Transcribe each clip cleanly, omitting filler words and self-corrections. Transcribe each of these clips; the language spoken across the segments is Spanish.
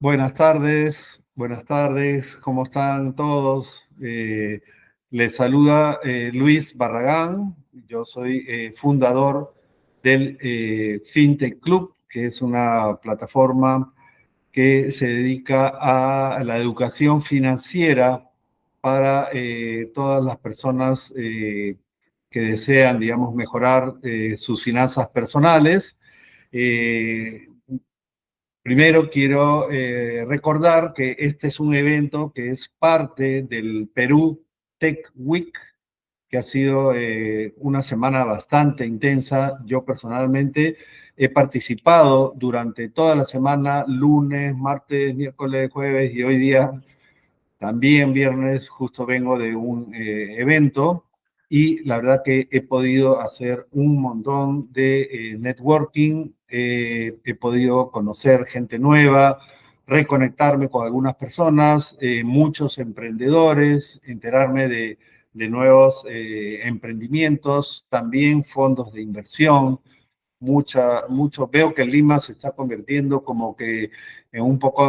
Buenas tardes, ¿cómo están todos? Les saluda Luis Barragán, yo soy fundador del FinTech Club, que es una plataforma que se dedica a la educación financiera para todas las personas que desean, digamos, mejorar sus finanzas personales. Eh, Primero quiero recordar que este es un evento que es parte del Perú Tech Week, que ha sido una semana bastante intensa. Yo personalmente he participado durante toda la semana, lunes, martes, miércoles, jueves y hoy día también viernes, justo vengo de un evento y la verdad que he podido hacer un montón de networking, he podido conocer gente nueva, reconectarme con algunas personas, muchos emprendedores, enterarme de nuevos emprendimientos, también fondos de inversión. Veo que Lima se está convirtiendo como que en un poco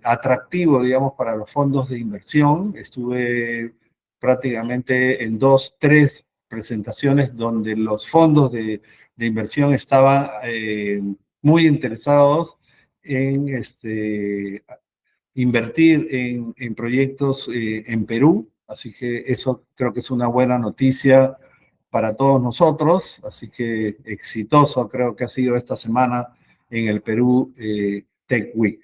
atractivo, digamos, para los fondos de inversión. Estuve prácticamente en 2, 3 presentaciones donde los fondos de inversión estaban muy interesados en invertir en proyectos en Perú. Así que eso creo que es una buena noticia para todos nosotros, así que exitoso creo que ha sido esta semana en el Perú Tech Week.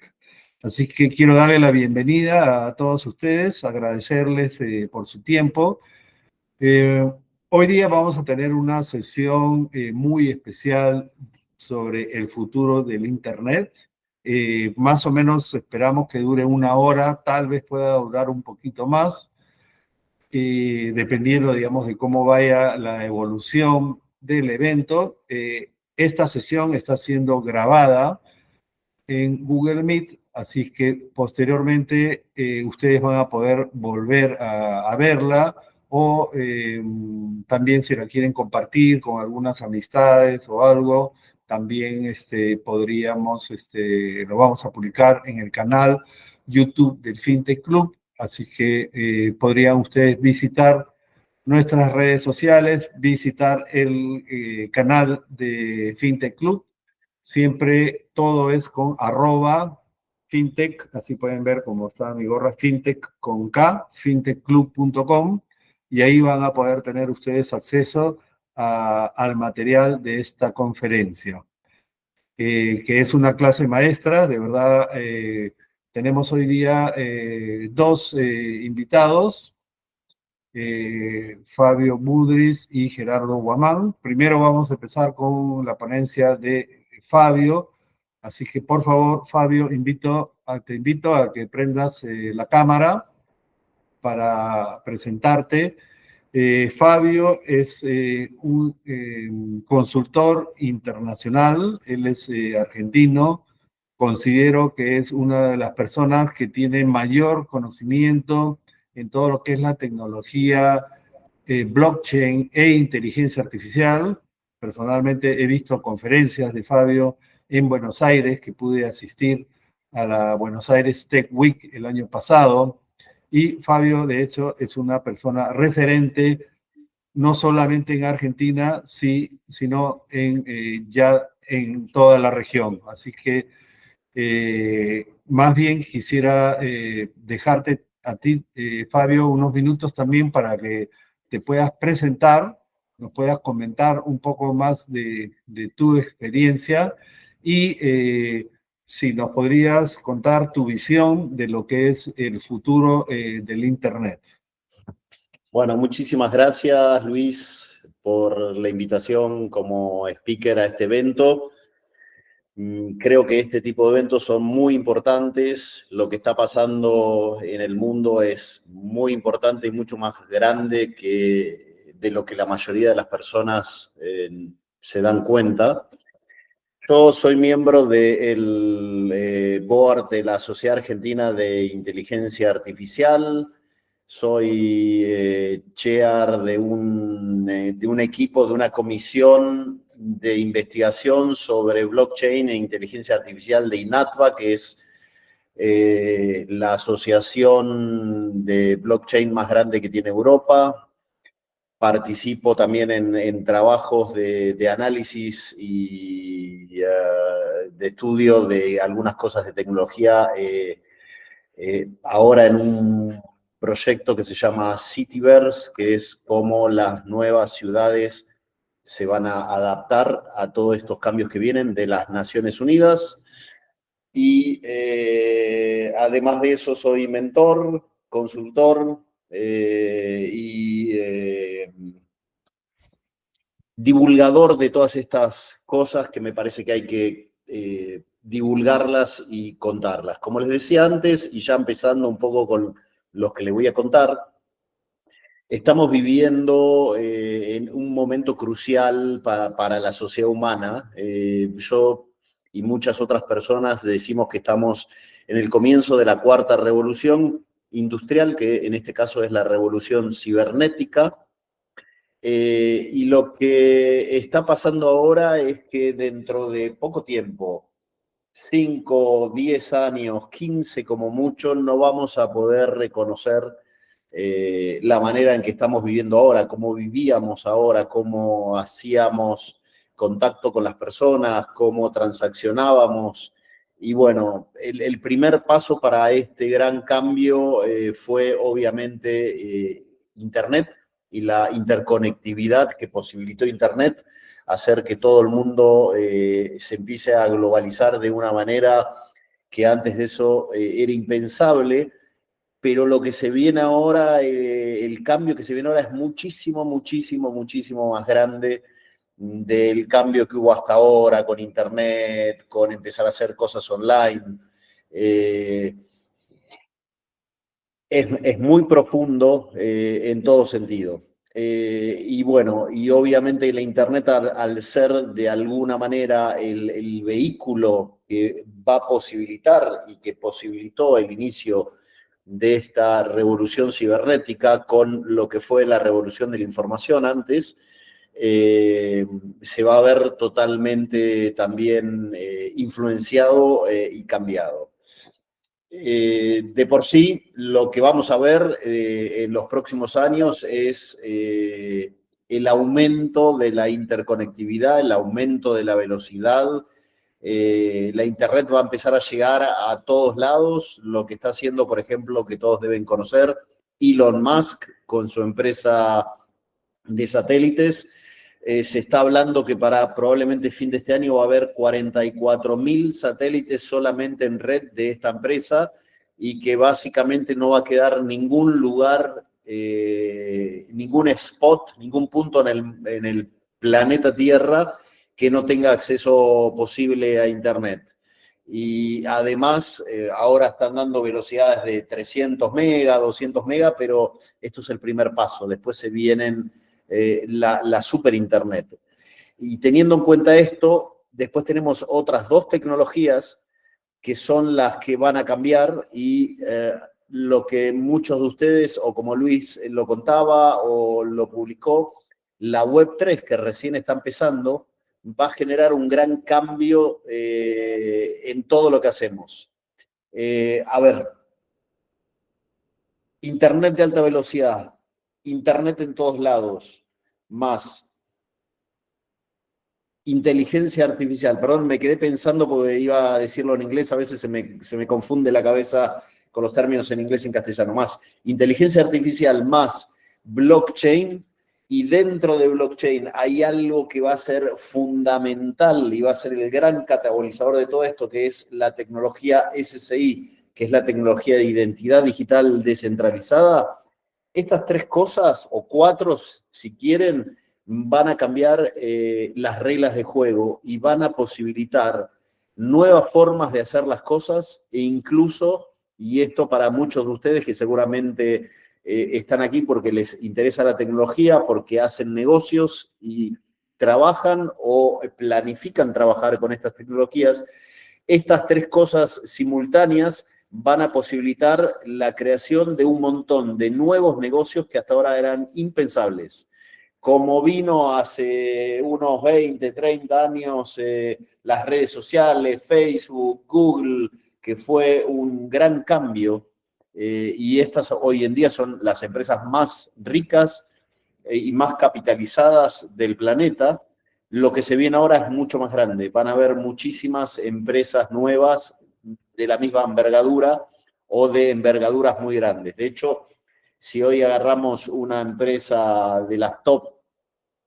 Así que quiero darle la bienvenida a todos ustedes, agradecerles por su tiempo. Hoy día vamos a tener una sesión muy especial sobre el futuro del Internet. Más o menos esperamos que dure 1 hora, tal vez pueda durar un poquito más dependiendo, digamos, de cómo vaya la evolución del evento. Esta sesión está siendo grabada en Google Meet, así que posteriormente ustedes van a poder volver a verla o también si la quieren compartir con algunas amistades o algo, también podríamos, lo vamos a publicar en el canal YouTube del FinTech Club. Así que podrían ustedes visitar nuestras redes sociales, visitar el canal de FinTech Club. Siempre todo es con @fintech, así pueden ver cómo está mi gorra, fintech con K, fintechclub.com, y ahí van a poder tener ustedes acceso al material de esta conferencia, que es una clase maestra, de verdad. Tenemos hoy día 2 invitados, Fabio Budris y Gerardo Guamán. Primero vamos a empezar con la ponencia de Fabio, así que por favor, Fabio, te invito a que prendas la cámara para presentarte. Fabio es un consultor internacional, él es argentino. Considero que es una de las personas que tiene mayor conocimiento en todo lo que es la tecnología, blockchain e inteligencia artificial. Personalmente he visto conferencias de Fabio en Buenos Aires, que pude asistir a la Buenos Aires Tech Week el año pasado. Y Fabio, de hecho, es una persona referente, no solamente en Argentina, sino ya en toda la región. Así que más bien quisiera dejarte a ti, Fabio, unos minutos también para que te puedas presentar, nos puedas comentar un poco más de tu experiencia y si nos podrías contar tu visión de lo que es el futuro del Internet. Bueno, muchísimas gracias, Luis, por la invitación como speaker a este evento. Creo que este tipo de eventos son muy importantes. Lo que está pasando en el mundo es muy importante y mucho más grande que de lo que la mayoría de las personas se dan cuenta. Yo soy miembro del board de la Sociedad Argentina de Inteligencia Artificial. Soy chair de un equipo, de una comisión de investigación sobre blockchain e inteligencia artificial de INATBA, que es la asociación de blockchain más grande que tiene Europa. Participo también en trabajos de análisis y de estudio de algunas cosas de tecnología, ahora en un proyecto que se llama Cityverse, que es cómo las nuevas ciudades se van a adaptar a todos estos cambios que vienen de las Naciones Unidas. Y además de eso soy mentor, consultor y divulgador de todas estas cosas que me parece que hay que divulgarlas y contarlas. Como les decía antes, y ya empezando un poco con los que les voy a contar, estamos viviendo en un momento crucial para la sociedad humana. Yo y muchas otras personas decimos que estamos en el comienzo de la cuarta revolución industrial, que en este caso es la revolución cibernética. Y lo que está pasando ahora es que dentro de poco tiempo, 5, 10 años, 15 como mucho, no vamos a poder reconocer la manera en que estamos viviendo ahora, cómo vivíamos ahora, cómo hacíamos contacto con las personas, cómo transaccionábamos. Y bueno, el primer paso para este gran cambio fue obviamente Internet y la interconectividad que posibilitó Internet, hacer que todo el mundo se empiece a globalizar de una manera que antes de eso era impensable. Pero lo que se viene ahora, el cambio que se viene ahora es muchísimo, muchísimo, muchísimo más grande del cambio que hubo hasta ahora con Internet, con empezar a hacer cosas online. Es muy profundo en todo sentido. Y bueno, y obviamente la Internet al ser de alguna manera el vehículo que va a posibilitar y que posibilitó el inicio de esta revolución cibernética con lo que fue la revolución de la información antes, se va a ver totalmente también influenciado y cambiado. De por sí, lo que vamos a ver en los próximos años es el aumento de la interconectividad, el aumento de la velocidad. La Internet va a empezar a llegar a todos lados, lo que está haciendo, por ejemplo, que todos deben conocer, Elon Musk con su empresa de satélites. Se está hablando que para probablemente fin de este año va a haber 44.000 satélites solamente en red de esta empresa y que básicamente no va a quedar ningún lugar, ningún spot, ningún punto en el planeta Tierra que no tenga acceso posible a Internet. Y además, ahora están dando velocidades de 300 megas, 200 megas, pero esto es el primer paso. Después se vienen la super Internet. Y teniendo en cuenta esto, después tenemos otras dos tecnologías que son las que van a cambiar y lo que muchos de ustedes, o como Luis lo contaba o lo publicó, la Web3 que recién está empezando, va a generar un gran cambio en todo lo que hacemos. A ver, Internet de alta velocidad, Internet en todos lados, más inteligencia artificial. Perdón, me quedé pensando porque iba a decirlo en inglés, a veces se me confunde la cabeza con los términos en inglés y en castellano. Más inteligencia artificial, más blockchain, y dentro de blockchain hay algo que va a ser fundamental y va a ser el gran catabolizador de todo esto, que es la tecnología SSI, que es la tecnología de identidad digital descentralizada. Estas tres cosas, o cuatro si quieren, van a cambiar las reglas de juego y van a posibilitar nuevas formas de hacer las cosas e incluso, y esto para muchos de ustedes que seguramente están aquí porque les interesa la tecnología, porque hacen negocios y trabajan o planifican trabajar con estas tecnologías, estas tres cosas simultáneas van a posibilitar la creación de un montón de nuevos negocios que hasta ahora eran impensables. Como vino hace unos 20, 30 años las redes sociales, Facebook, Google, que fue un gran cambio, y estas hoy en día son las empresas más ricas y más capitalizadas del planeta. Lo que se viene ahora es mucho más grande. Van a haber muchísimas empresas nuevas de la misma envergadura o de envergaduras muy grandes. De hecho, si hoy agarramos una empresa de las top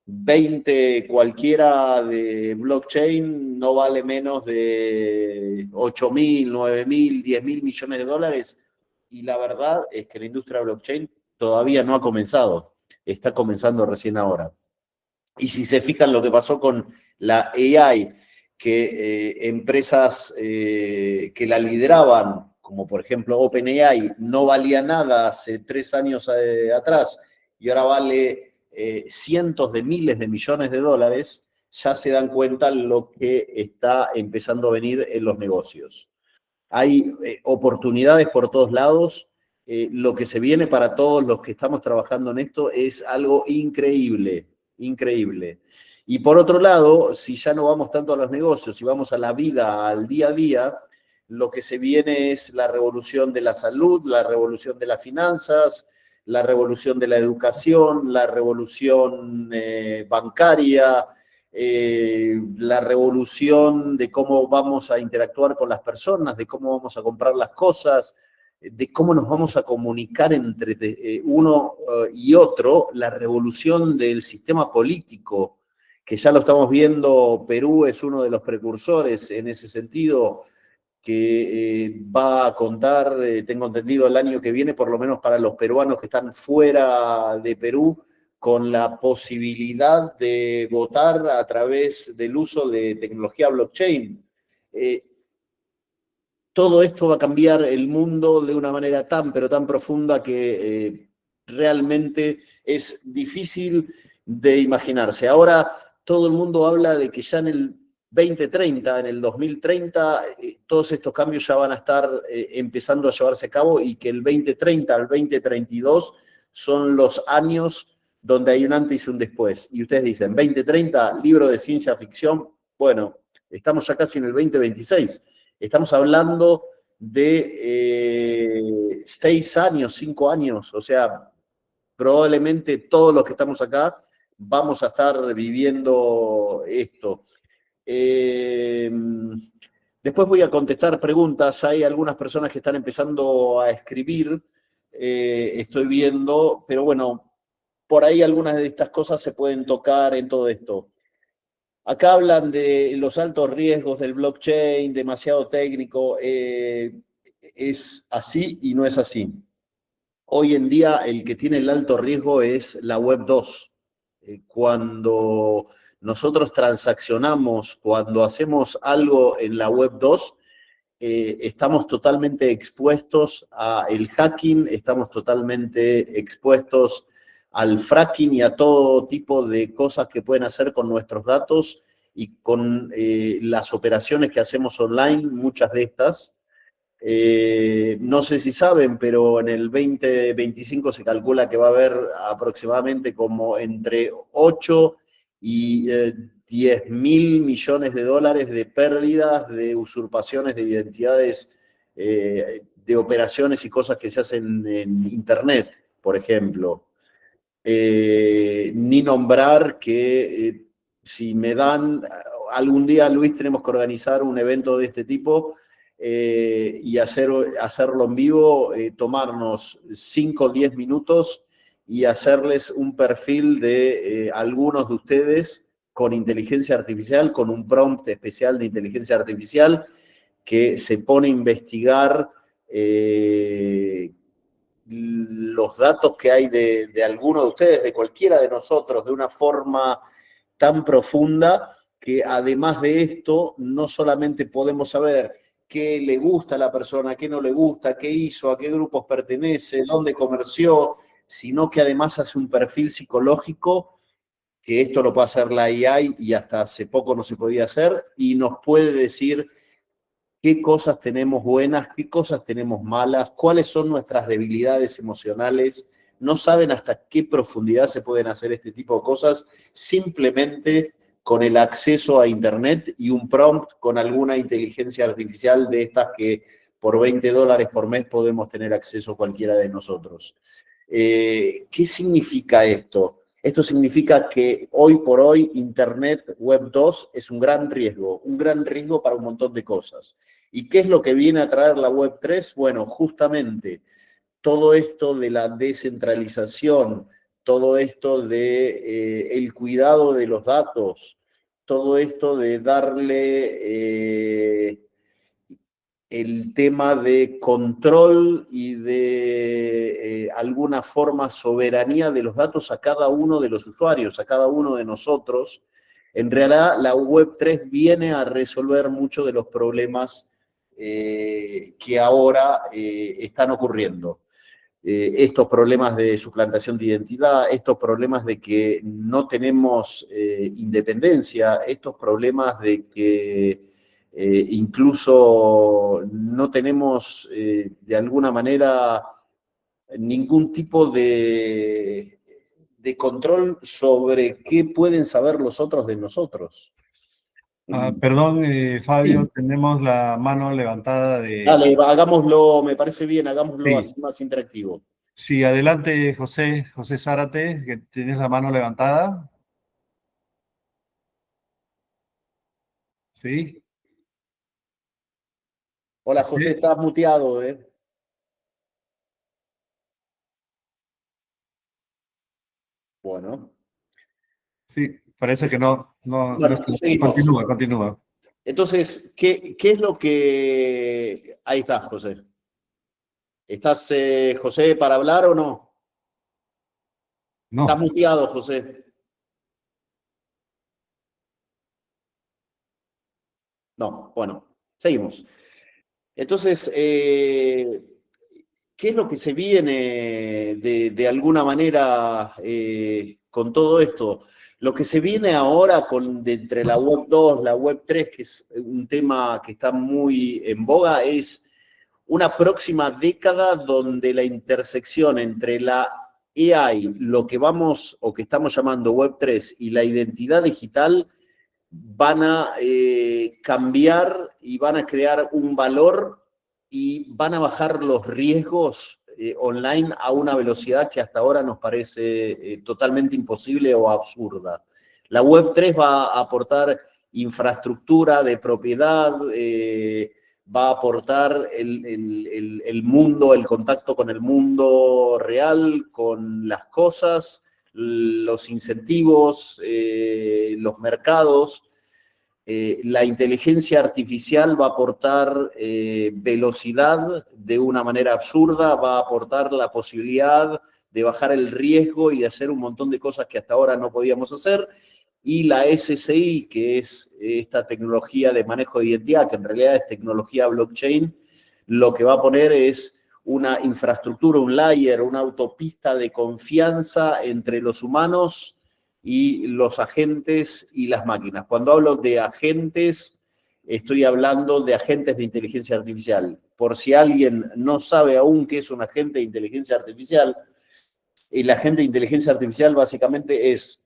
20 cualquiera de blockchain, no vale menos de 8.000, 9.000, 10.000 millones de dólares. Y la verdad es que la industria de blockchain todavía no ha comenzado. Está comenzando recién ahora. Y si se fijan lo que pasó con la AI, que empresas que la lideraban, como por ejemplo OpenAI, no valía nada hace 3 años atrás y ahora vale cientos de miles de millones de dólares, ya se dan cuenta lo que está empezando a venir en los negocios. Hay oportunidades por todos lados. Lo que se viene para todos los que estamos trabajando en esto es algo increíble, increíble. Y por otro lado, si ya no vamos tanto a los negocios, si vamos a la vida, al día a día, lo que se viene es la revolución de la salud, la revolución de las finanzas, la revolución de la educación, la revolución bancaria, la revolución de cómo vamos a interactuar con las personas, de cómo vamos a comprar las cosas, de cómo nos vamos a comunicar entre uno y otro, la revolución del sistema político, que ya lo estamos viendo. Perú es uno de los precursores en ese sentido, que va a contar, tengo entendido, el año que viene, por lo menos para los peruanos que están fuera de Perú, con la posibilidad de votar a través del uso de tecnología blockchain. Todo esto va a cambiar el mundo de una manera tan, pero tan profunda que realmente es difícil de imaginarse. Ahora todo el mundo habla de que ya en el 2030, en el 2030, todos estos cambios ya van a estar empezando a llevarse a cabo y que el 2030 al 2032 son los años donde hay un antes y un después. Y ustedes dicen, 2030, libro de ciencia ficción. Bueno, estamos ya casi en el 2026. Estamos hablando de 6 años, 5 años, o sea, probablemente todos los que estamos acá vamos a estar viviendo esto. Después voy a contestar preguntas. Hay algunas personas que están empezando a escribir, estoy viendo, pero bueno, por ahí algunas de estas cosas se pueden tocar en todo esto. Acá hablan de los altos riesgos del blockchain, demasiado técnico. Es así y no es así. Hoy en día el que tiene el alto riesgo es la Web 2. Cuando nosotros transaccionamos, cuando hacemos algo en la Web 2, estamos totalmente expuestos al hacking, estamos totalmente expuestos al fracking y a todo tipo de cosas que pueden hacer con nuestros datos y con las operaciones que hacemos online, muchas de estas. No sé si saben, pero en el 2025 se calcula que va a haber aproximadamente como entre 8 y 10.000 millones de dólares de pérdidas, de usurpaciones de identidades, de operaciones y cosas que se hacen en Internet, por ejemplo. Ni nombrar que si me dan, algún día, Luis, tenemos que organizar un evento de este tipo y hacerlo en vivo, tomarnos 5 o 10 minutos y hacerles un perfil de algunos de ustedes con inteligencia artificial, con un prompt especial de inteligencia artificial que se pone a investigar los datos que hay de alguno de ustedes, de cualquiera de nosotros, de una forma tan profunda que además de esto, no solamente podemos saber qué le gusta a la persona, qué no le gusta, qué hizo, a qué grupos pertenece, dónde comerció, sino que además hace un perfil psicológico, que esto lo puede hacer la AI y hasta hace poco no se podía hacer, y nos puede decir qué cosas tenemos buenas, qué cosas tenemos malas, cuáles son nuestras debilidades emocionales. No saben hasta qué profundidad se pueden hacer este tipo de cosas simplemente con el acceso a Internet y un prompt con alguna inteligencia artificial de estas que por $20 por mes podemos tener acceso cualquiera de nosotros. ¿Qué significa esto? Esto significa que hoy por hoy Internet Web 2 es un gran riesgo para un montón de cosas. ¿Y qué es lo que viene a traer la Web 3? Bueno, justamente todo esto de la descentralización, todo esto de el cuidado de los datos, todo esto de darle el tema de control y de alguna forma soberanía de los datos a cada uno de los usuarios, a cada uno de nosotros. En realidad, la Web3 viene a resolver muchos de los problemas que ahora están ocurriendo. Estos problemas de suplantación de identidad, estos problemas de que no tenemos independencia, estos problemas de que incluso no tenemos de alguna manera ningún tipo de control sobre qué pueden saber los otros de nosotros. Perdón, Fabio, Sí. tenemos la mano levantada de... Dale, hagámoslo, me parece bien, hagámoslo Sí. así más interactivo. Sí, adelante, José Zárate, que tienes la mano levantada. Sí. Hola, José, estás muteado, ¿eh? Bueno. Sí, parece que no Bueno, está. seguimos. Continúa. Entonces, ¿qué es lo que... Ahí estás, José. ¿Estás, José, para hablar o no? Estás No. muteado, José. No, bueno, seguimos. Entonces, ¿qué es lo que se viene de alguna manera con todo esto? Lo que se viene ahora entre la Web 2, la Web 3, que es un tema que está muy en boga, es una próxima década donde la intersección entre la AI, lo que vamos o que estamos llamando Web 3 y la identidad digital van a cambiar y van a crear un valor y van a bajar los riesgos online a una velocidad que hasta ahora nos parece totalmente imposible o absurda. La Web 3 va a aportar infraestructura de propiedad, va a aportar el mundo, el contacto con el mundo real, con las cosas, los incentivos, los mercados. La inteligencia artificial va a aportar velocidad de una manera absurda, va a aportar la posibilidad de bajar el riesgo y de hacer un montón de cosas que hasta ahora no podíamos hacer. Y la SSI, que es esta tecnología de manejo de identidad, que en realidad es tecnología blockchain, lo que va a poner es una infraestructura, un layer, una autopista de confianza entre los humanos y los agentes y las máquinas. Cuando hablo de agentes, estoy hablando de agentes de inteligencia artificial. Por si alguien no sabe aún qué es un agente de inteligencia artificial, el agente de inteligencia artificial básicamente es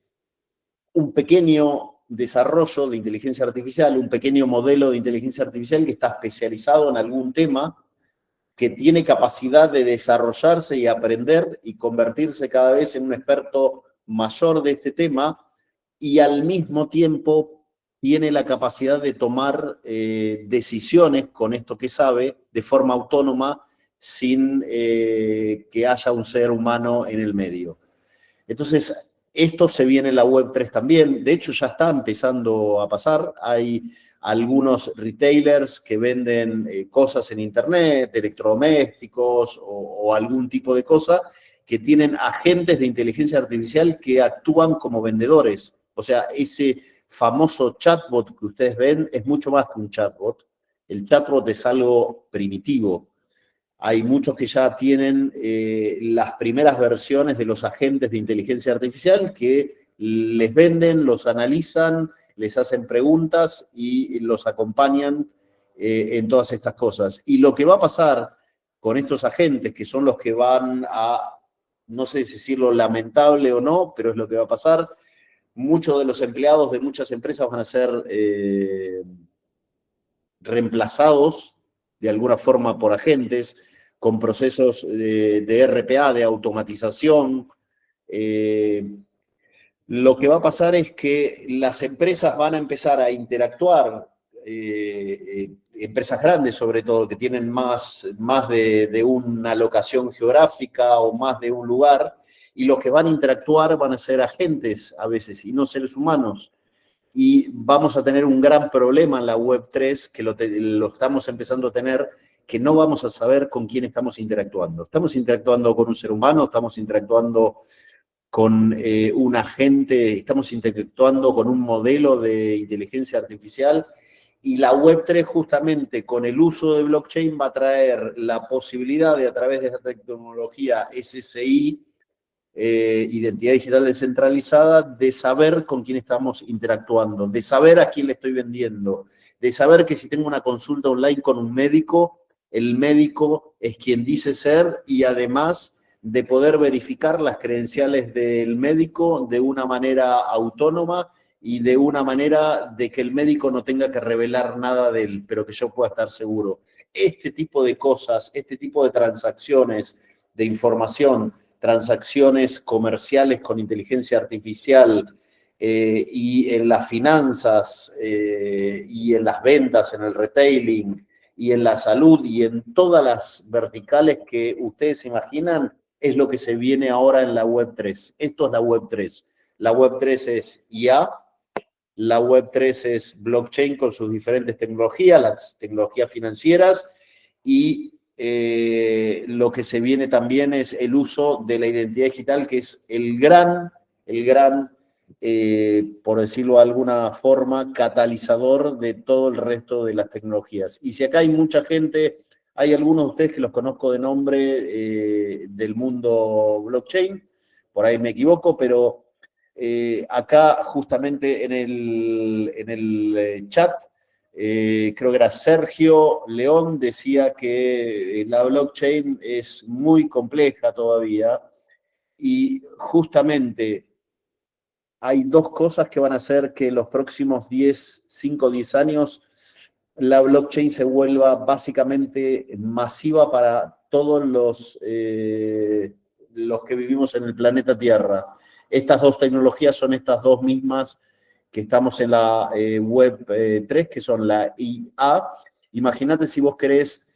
un pequeño desarrollo de inteligencia artificial, un pequeño modelo de inteligencia artificial que está especializado en algún tema, que tiene capacidad de desarrollarse y aprender y convertirse cada vez en un experto mayor de este tema y al mismo tiempo tiene la capacidad de tomar decisiones con esto que sabe de forma autónoma sin que haya un ser humano en el medio. Entonces, esto se viene en la Web 3 también. De hecho, ya está empezando a pasar. Hay algunos retailers que venden cosas en Internet, electrodomésticos o algún tipo de cosa, que tienen agentes de inteligencia artificial que actúan como vendedores. O sea, ese famoso chatbot que ustedes ven es mucho más que un chatbot. El chatbot es algo primitivo. Hay muchos que ya tienen las primeras versiones de los agentes de inteligencia artificial que les venden, los analizan, les hacen preguntas y los acompañan en todas estas cosas. Y lo que va a pasar con estos agentes, que son los que van a, no sé si decirlo lamentable o no, pero es lo que va a pasar, muchos de los empleados de muchas empresas van a ser reemplazados de alguna forma por agentes, con procesos de RPA, de automatización. Lo que va a pasar es que las empresas van a empezar a interactuar, empresas grandes sobre todo, que tienen más de una locación geográfica o más de un lugar, y los que van a interactuar van a ser agentes a veces y no seres humanos. Y vamos a tener un gran problema en la Web3, que lo estamos empezando a tener, que no vamos a saber con quién estamos interactuando. ¿Estamos interactuando con un ser humano? ¿Estamos interactuando con un agente? ¿Estamos interactuando con un modelo de inteligencia artificial? Y la Web3 justamente con el uso de blockchain va a traer la posibilidad de, a través de esta tecnología SSI, identidad digital descentralizada, de saber con quién estamos interactuando, de saber a quién le estoy vendiendo, de saber que si tengo una consulta online con un médico, el médico es quien dice ser, y además de poder verificar las credenciales del médico de una manera autónoma y de una manera de que el médico no tenga que revelar nada de él, pero que yo pueda estar seguro. Este tipo de cosas, este tipo de transacciones, de información, transacciones comerciales con inteligencia artificial, y en las finanzas, y en las ventas, en el retailing, y en la salud, y en todas las verticales que ustedes se imaginan, es lo que se viene ahora en la Web3. Esto es la Web3. La Web3 es IA, la Web3 es blockchain con sus diferentes tecnologías, las tecnologías financieras, y lo que se viene también es el uso de la identidad digital, que es el gran, por decirlo de alguna forma, catalizador de todo el resto de las tecnologías. Y si acá hay mucha gente, hay algunos de ustedes que los conozco de nombre del mundo blockchain, por ahí me equivoco, pero acá justamente en el chat, creo que era Sergio León, decía que la blockchain es muy compleja todavía, y justamente hay dos cosas que van a hacer que en los próximos 5 o 10 años la blockchain se vuelva básicamente masiva para todos los que vivimos en el planeta Tierra. Estas dos tecnologías son estas dos mismas que estamos en la Web3, que son la IA. Imagínate si vos querés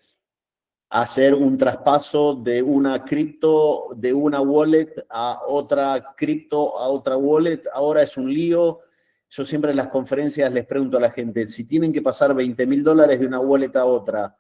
hacer un traspaso de una cripto, de una wallet a otra cripto, a otra wallet. Ahora es un lío. Yo siempre en las conferencias les pregunto a la gente, si tienen que pasar $20.000 de una wallet a otra,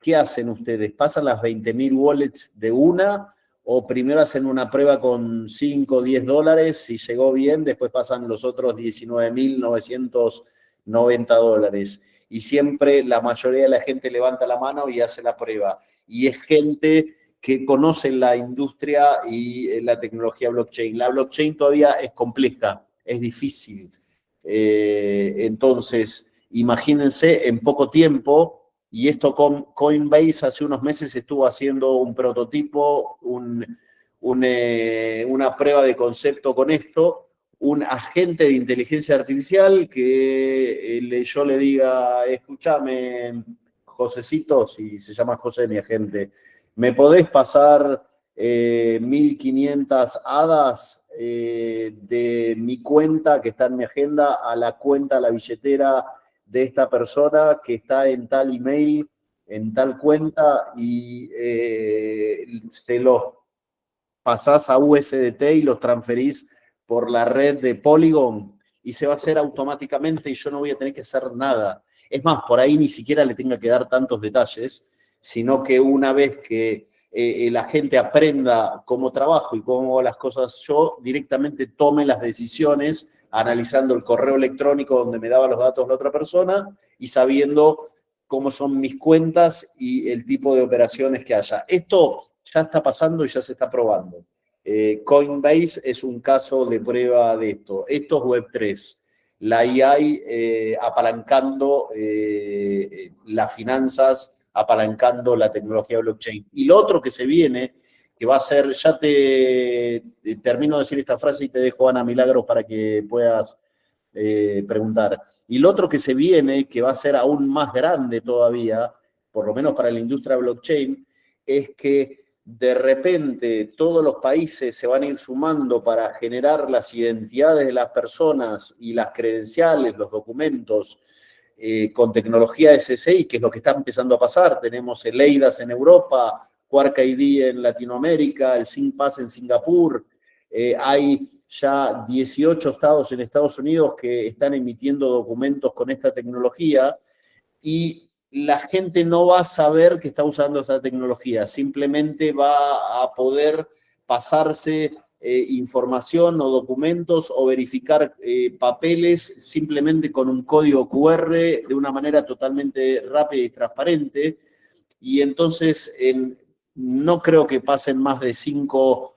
¿qué hacen ustedes? ¿Pasan las 20.000 wallets de una? ¿O primero hacen una prueba con 5 o 10 dólares? Si llegó bien, después pasan los otros 19.990 dólares. Y siempre la mayoría de la gente levanta la mano y hace la prueba. Y es gente que conoce la industria y la tecnología blockchain. La blockchain todavía es compleja, es difícil. Entonces, imagínense en poco tiempo, y esto con Coinbase hace unos meses estuvo haciendo un prototipo, una prueba de concepto con esto, un agente de inteligencia artificial que yo le diga, escúchame, Josecito, si se llama José mi agente, ¿me podés pasar 1.500 hadas de mi cuenta que está en mi agenda a la cuenta, a la billetera de esta persona que está en tal email, en tal cuenta, y se los pasás a USDT y los transferís por la red de Polygon y se va a hacer automáticamente y yo no voy a tener que hacer nada? Es más, por ahí ni siquiera le tenga que dar tantos detalles, sino que una vez que la gente aprenda cómo trabajo y cómo hago las cosas yo, directamente tome las decisiones analizando el correo electrónico donde me daba los datos la otra persona y sabiendo cómo son mis cuentas y el tipo de operaciones que haya. Esto ya está pasando y ya se está probando. Coinbase es un caso de prueba de esto. Esto es Web3. La IA apalancando las finanzas, apalancando la tecnología blockchain. Y lo otro que se viene, que va a ser, ya te termino de decir esta frase y te dejo, Ana Milagros, para que puedas preguntar. Y lo otro que se viene, que va a ser aún más grande todavía, por lo menos para la industria blockchain, es que de repente todos los países se van a ir sumando para generar las identidades de las personas y las credenciales, los documentos, con tecnología SSI, que es lo que está empezando a pasar. Tenemos el EIDAS en Europa, Quark ID en Latinoamérica, el SyncPass en Singapur. Hay ya 18 estados en Estados Unidos que están emitiendo documentos con esta tecnología y la gente no va a saber que está usando esta tecnología, simplemente va a poder pasarse información o documentos o verificar papeles simplemente con un código QR de una manera totalmente rápida y transparente. Y entonces no creo que pasen más de 5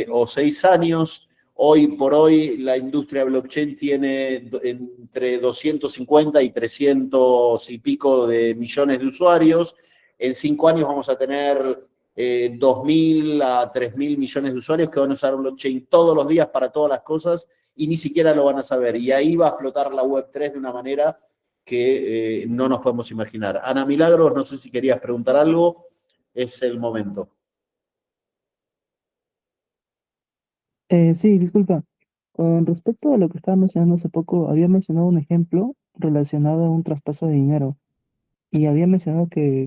o 6 años. Hoy por hoy la industria blockchain tiene entre 250 y 300 y pico de millones de usuarios. En 5 años vamos a tener 2.000 a 3.000 millones de usuarios que van a usar blockchain todos los días para todas las cosas y ni siquiera lo van a saber. Y ahí va a explotar la Web3 de una manera que no nos podemos imaginar. Ana Milagros, no sé si querías preguntar algo, es el momento. Sí, disculpa. Con respecto a lo que estaba mencionando hace poco, había mencionado un ejemplo relacionado a un traspaso de dinero y había mencionado que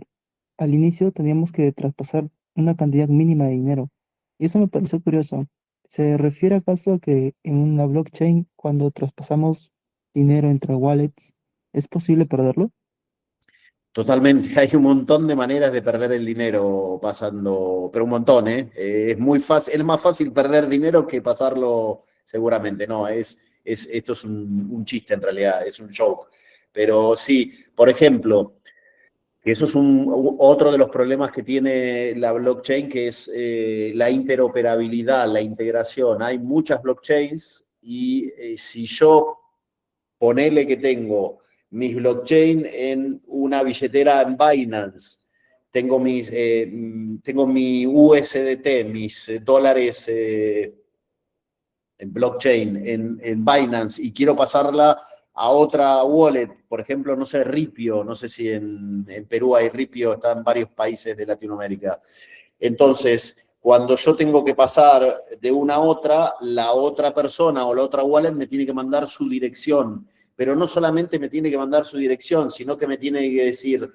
al inicio teníamos que traspasar una cantidad mínima de dinero. Y eso me pareció curioso. ¿Se refiere acaso a que en una blockchain, cuando traspasamos dinero entre wallets, es posible perderlo? Totalmente, hay un montón de maneras de perder el dinero pasando, pero un montón, ¿eh? Es muy fácil, es más fácil perder dinero que pasarlo seguramente, no, esto es un chiste en realidad, es un joke. Pero sí, por ejemplo, que eso es otro de los problemas que tiene la blockchain, que es la interoperabilidad, la integración. Hay muchas blockchains y si yo ponele que tengo mis blockchain en una billetera en Binance, tengo mi USDT, mis dólares en blockchain en Binance y quiero pasarla a otra wallet, por ejemplo, no sé, Ripio, no sé si en Perú hay Ripio, está en varios países de Latinoamérica. Entonces, cuando yo tengo que pasar de una a otra, la otra persona o la otra wallet me tiene que mandar su dirección, pero no solamente me tiene que mandar su dirección, sino que me tiene que decir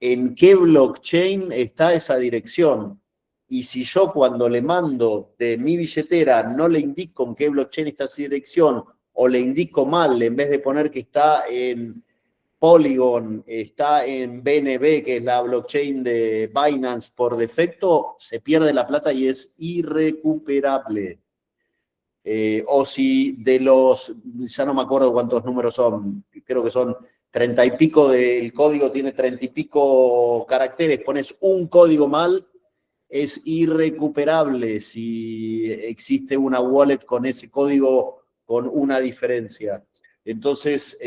en qué blockchain está esa dirección. Y si yo cuando le mando de mi billetera no le indico en qué blockchain está esa dirección o le indico mal, en vez de poner que está en Polygon, está en BNB, que es la blockchain de Binance por defecto, se pierde la plata y es irrecuperable. O si de los, ya no me acuerdo cuántos números son, creo que son 30 y pico del código, tiene 30 y pico caracteres, pones un código mal, es irrecuperable si existe una wallet con ese código con una diferencia. Entonces,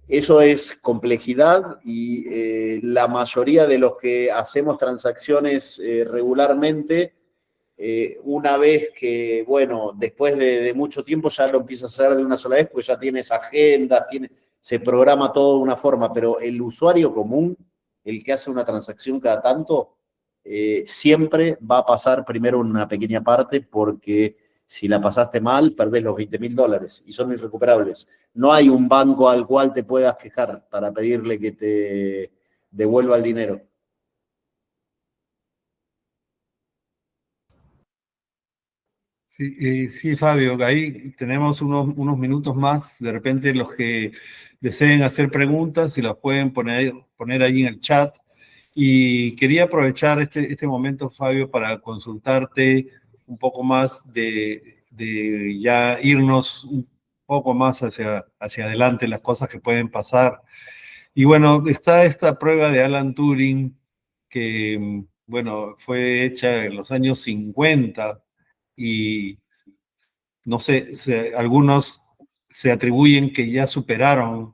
eso es complejidad y la mayoría de los que hacemos transacciones regularmente, una vez que, bueno, después de mucho tiempo ya lo empiezas a hacer de una sola vez, porque ya tienes agendas, se programa todo de una forma, pero el usuario común, el que hace una transacción cada tanto, siempre va a pasar primero una pequeña parte porque si la pasaste mal, perdés los $20.000 y son irrecuperables. No hay un banco al cual te puedas quejar para pedirle que te devuelva el dinero. Sí, sí, Fabio, ahí tenemos unos minutos más. De repente los que deseen hacer preguntas, si las pueden poner ahí en el chat. Y quería aprovechar este momento, Fabio, para consultarte un poco más de ya irnos un poco más hacia adelante, las cosas que pueden pasar. Y bueno, está esta prueba de Alan Turing que, bueno, fue hecha en los años 50 y no sé, algunos se atribuyen que ya superaron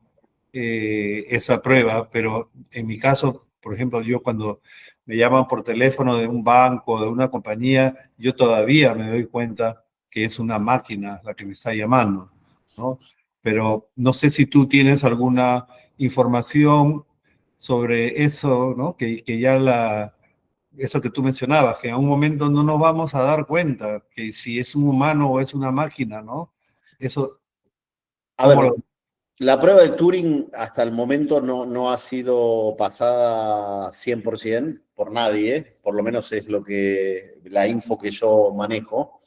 esa prueba, pero en mi caso Por ejemplo, yo cuando me llaman por teléfono de un banco, de una compañía, yo todavía me doy cuenta que es una máquina la que me está llamando, ¿no? Pero no sé si tú tienes alguna información sobre eso, ¿no? Que ya eso que tú mencionabas, que en un momento no nos vamos a dar cuenta que si es un humano o es una máquina, ¿no? Eso, A ¿cómo ver, lo...? la prueba de Turing hasta el momento no ha sido pasada 100% por nadie, por lo menos es la info que yo manejo.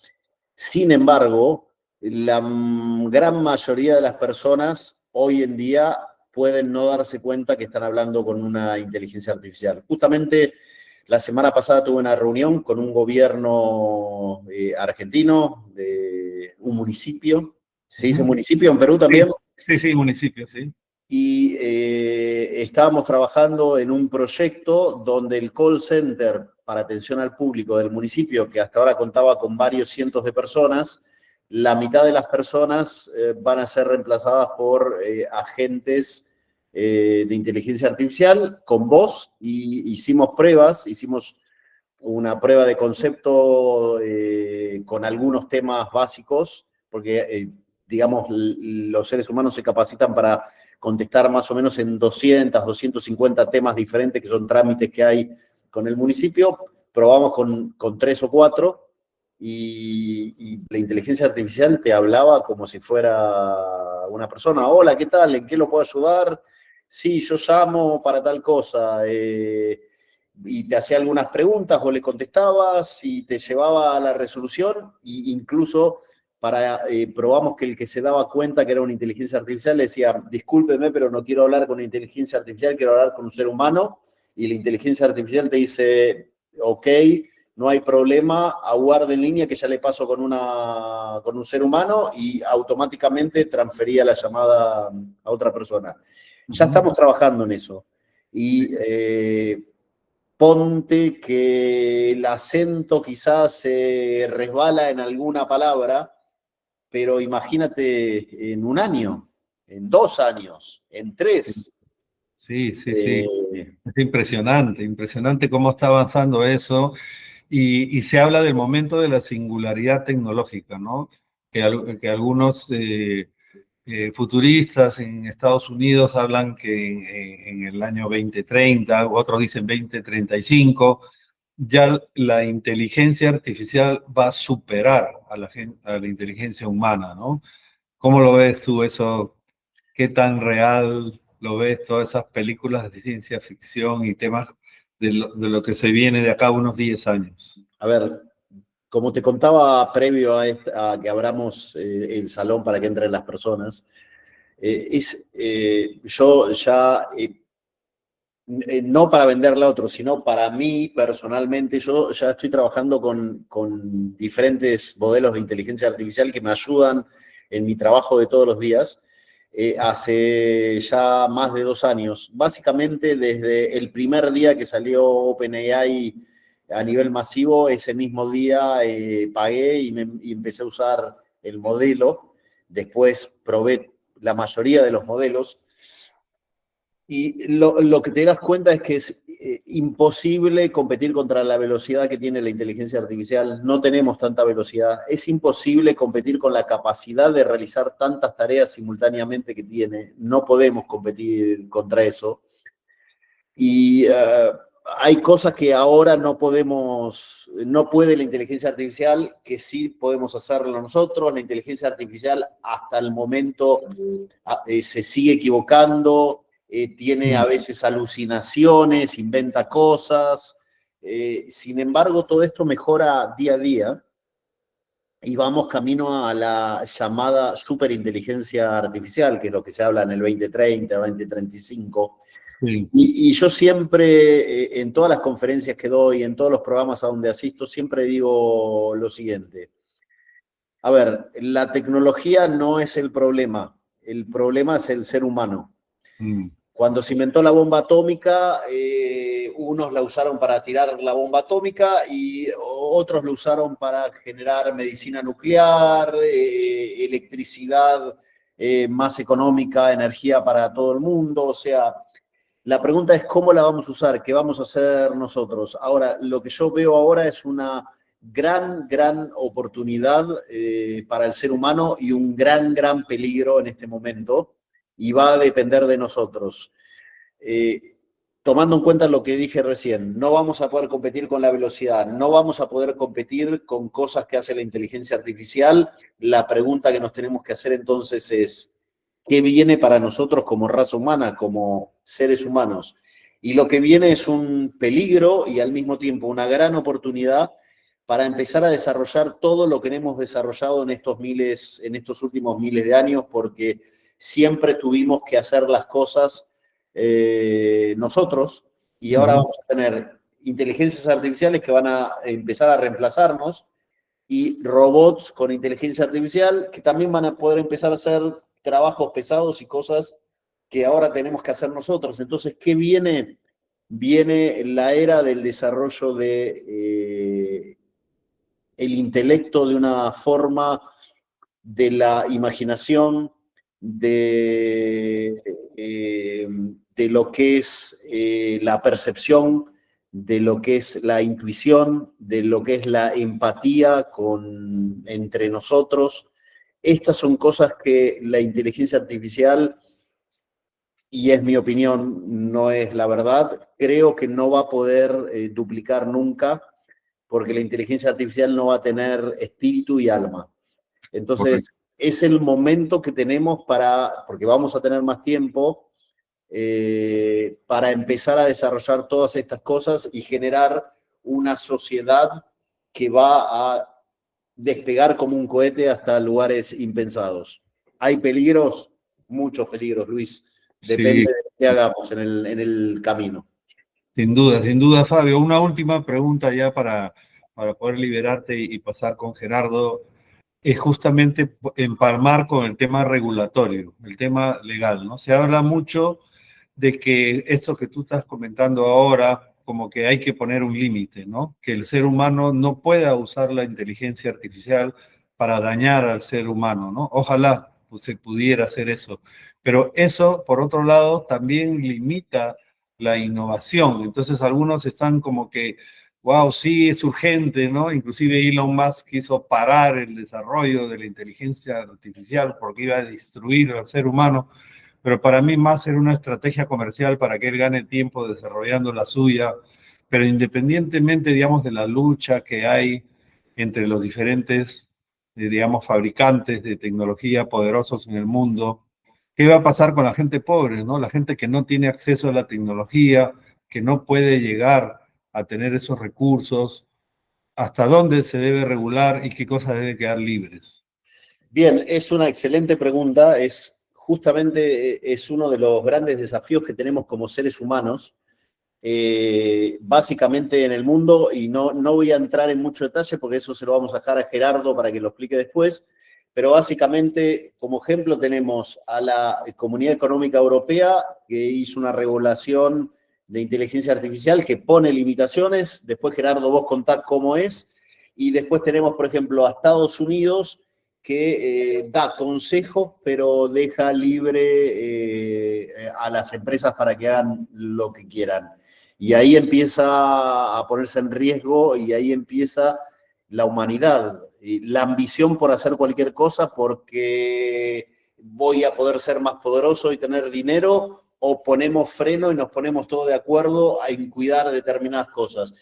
Sin embargo, la gran mayoría de las personas hoy en día pueden no darse cuenta que están hablando con una inteligencia artificial. Justamente la semana pasada tuve una reunión con un gobierno argentino de un municipio. ¿Se dice municipio en Perú Sí, también? sí, sí, municipio, sí. Y estábamos trabajando en un proyecto donde el call center para atención al público del municipio, que hasta ahora contaba con varios cientos de personas, la mitad de las personas van a ser reemplazadas por agentes de inteligencia artificial con voz, y hicimos pruebas, hicimos una prueba de concepto con algunos temas básicos, porque digamos, los seres humanos se capacitan para contestar más o menos en 250 temas diferentes, que son trámites que hay con el municipio. Probamos con 3 o 4 y la inteligencia artificial te hablaba como si fuera una persona. Hola, ¿qué tal? ¿En qué lo puedo ayudar? Sí, yo llamo para tal cosa. Y te hacía algunas preguntas, vos le contestabas y te llevaba a la resolución, e incluso probamos que el que se daba cuenta que era una inteligencia artificial le decía, discúlpeme, pero no quiero hablar con una inteligencia artificial, quiero hablar con un ser humano, y la inteligencia artificial te dice, ok, no hay problema, aguarde en línea que ya le paso con un ser humano, y automáticamente transfería la llamada a otra persona. Ya estamos trabajando en eso. Y ponte que el acento quizás se resbala en alguna palabra, pero imagínate en un año, en 2 años, en 3. Sí, sí, sí. Es impresionante, impresionante cómo está avanzando eso. Y se habla del momento de la singularidad tecnológica, ¿no? Que algunos futuristas en Estados Unidos hablan que en el año 2030, otros dicen 2035, ya la inteligencia artificial va a superar a la inteligencia humana, ¿no? ¿Cómo lo ves tú eso? ¿Qué tan real lo ves todas esas películas de ciencia ficción y temas de lo que se viene de acá a unos 10 años? A ver, como te contaba previo a que abramos el salón para que entren las personas, yo ya, no para venderle a otros, sino para mí personalmente, yo ya estoy trabajando con diferentes modelos de inteligencia artificial que me ayudan en mi trabajo de todos los días. Hace ya más de 2 años, básicamente desde el primer día que salió OpenAI a nivel masivo, ese mismo día pagué y empecé a usar el modelo. Después probé la mayoría de los modelos. Y lo que te das cuenta es que es imposible competir contra la velocidad que tiene la inteligencia artificial. No tenemos tanta velocidad. Es imposible competir con la capacidad de realizar tantas tareas simultáneamente que tiene. No podemos competir contra eso. Y hay cosas que ahora no puede la inteligencia artificial, que sí podemos hacerlo nosotros. La inteligencia artificial hasta el momento se sigue equivocando, tiene a veces alucinaciones, inventa cosas. Sin embargo, todo esto mejora día a día y vamos camino a la llamada superinteligencia artificial, que es lo que se habla en el 2030, 2035. Sí. Y yo siempre, en todas las conferencias que doy, en todos los programas a donde asisto, siempre digo lo siguiente. A ver, la tecnología no es el problema es el ser humano. Cuando se inventó la bomba atómica, unos la usaron para tirar la bomba atómica y otros la usaron para generar medicina nuclear, electricidad más económica, energía para todo el mundo. O sea, La pregunta es cómo la vamos a usar, qué vamos a hacer nosotros. Ahora, lo que yo veo ahora es una gran oportunidad para el ser humano y un gran peligro en este momento, y va a depender de nosotros. Tomando en cuenta lo que dije recién, no vamos a poder competir con la velocidad, no vamos a poder competir con cosas que hace la inteligencia artificial. La pregunta que nos tenemos que hacer entonces es, ¿qué viene para nosotros como raza humana, como seres humanos? Y lo que viene es un peligro y al mismo tiempo una gran oportunidad para empezar a desarrollar todo lo que hemos desarrollado en estos últimos miles de años, porque siempre tuvimos que hacer las cosas nosotros, y ahora vamos a tener inteligencias artificiales que van a empezar a reemplazarnos, y robots con inteligencia artificial que también van a poder empezar a hacer trabajos pesados y cosas que ahora tenemos que hacer nosotros. Entonces, ¿qué viene? Viene la era del desarrollo de el intelecto de una forma, de la imaginación, de lo que es la percepción, de lo que es la intuición, de lo que es la empatía entre nosotros. Estas son cosas que la inteligencia artificial, y es mi opinión, no es la verdad, creo que no va a poder duplicar nunca, porque la inteligencia artificial no va a tener espíritu y alma. Entonces, es el momento que tenemos porque vamos a tener más tiempo, para empezar a desarrollar todas estas cosas y generar una sociedad que va a despegar como un cohete hasta lugares impensados. ¿Hay peligros? Muchos peligros, Luis. Depende de lo que hagamos en el camino. Sin duda, Fabio. Una última pregunta ya para poder liberarte y pasar con Gerardo. Es justamente empalmar con el tema regulatorio, el tema legal, ¿no? Se habla mucho de que esto que tú estás comentando ahora, como que hay que poner un límite, ¿no? Que el ser humano no pueda usar la inteligencia artificial para dañar al ser humano, ¿no? Ojalá pues, se pudiera hacer eso. Pero eso, por otro lado, también limita la innovación. Entonces, algunos están como que wow, sí, es urgente, ¿no? Inclusive Elon Musk quiso parar el desarrollo de la inteligencia artificial porque iba a destruir al ser humano, pero para mí más era una estrategia comercial para que él gane tiempo desarrollando la suya, pero independientemente, digamos, de la lucha que hay entre los diferentes, digamos, fabricantes de tecnología poderosos en el mundo, ¿qué va a pasar con la gente pobre, ¿no? La gente que no tiene acceso a la tecnología, que no puede llegar a tener esos recursos, hasta dónde se debe regular y qué cosas deben quedar libres. Bien, es una excelente pregunta. Justamente es uno de los grandes desafíos que tenemos como seres humanos, básicamente en el mundo, y no voy a entrar en mucho detalle porque eso se lo vamos a dejar a Gerardo para que lo explique después, pero básicamente como ejemplo tenemos a la Comunidad Económica Europea, que hizo una regulación de inteligencia artificial que pone limitaciones. Después, Gerardo, vos contás cómo es. Y después tenemos, por ejemplo, a Estados Unidos, que da consejos, pero deja libre a las empresas para que hagan lo que quieran. Y ahí empieza a ponerse en riesgo, y ahí empieza la humanidad, la ambición por hacer cualquier cosa porque voy a poder ser más poderoso y tener dinero, o ponemos freno y nos ponemos todos de acuerdo en cuidar determinadas cosas.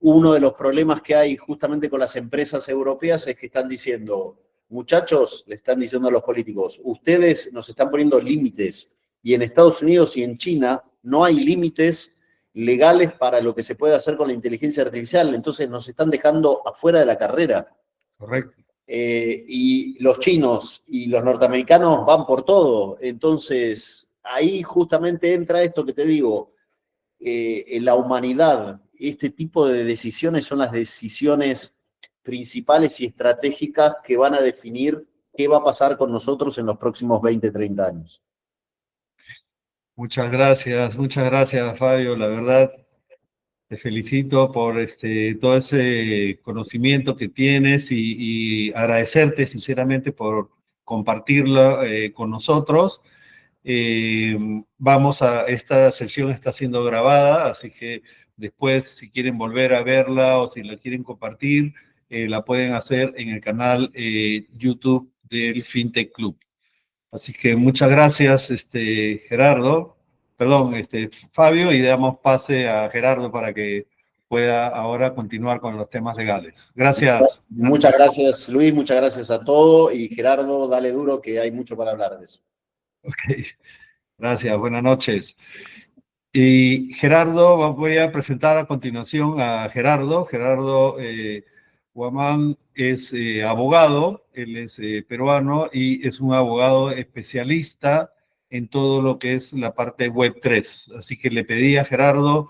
Uno de los problemas que hay justamente con las empresas europeas es que están diciendo, muchachos, le están diciendo a los políticos, ustedes nos están poniendo límites, y en Estados Unidos y en China no hay límites legales para lo que se puede hacer con la inteligencia artificial, entonces nos están dejando afuera de la carrera. Correcto. Y los chinos y los norteamericanos van por todo. Entonces, ahí justamente entra esto que te digo, en la humanidad, este tipo de decisiones son las decisiones principales y estratégicas que van a definir qué va a pasar con nosotros en los próximos 20, 30 años. Muchas gracias, Fabio. La verdad, te felicito por todo ese conocimiento que tienes y agradecerte sinceramente por compartirlo con nosotros. Esta sesión está siendo grabada, así que después, si quieren volver a verla o si la quieren compartir, la pueden hacer en el canal YouTube del FinTech Club. Así que muchas gracias, Gerardo, perdón, Fabio, y damos pase a Gerardo para que pueda ahora continuar con los temas legales. Gracias. Muchas gracias, Luis, muchas gracias a todos, y Gerardo, dale duro que hay mucho para hablar de eso. Ok, gracias, buenas noches. Y Gerardo, voy a presentar a continuación a Gerardo. Gerardo Guamán es abogado, él es peruano y es un abogado especialista en todo lo que es la parte Web3. Así que le pedí a Gerardo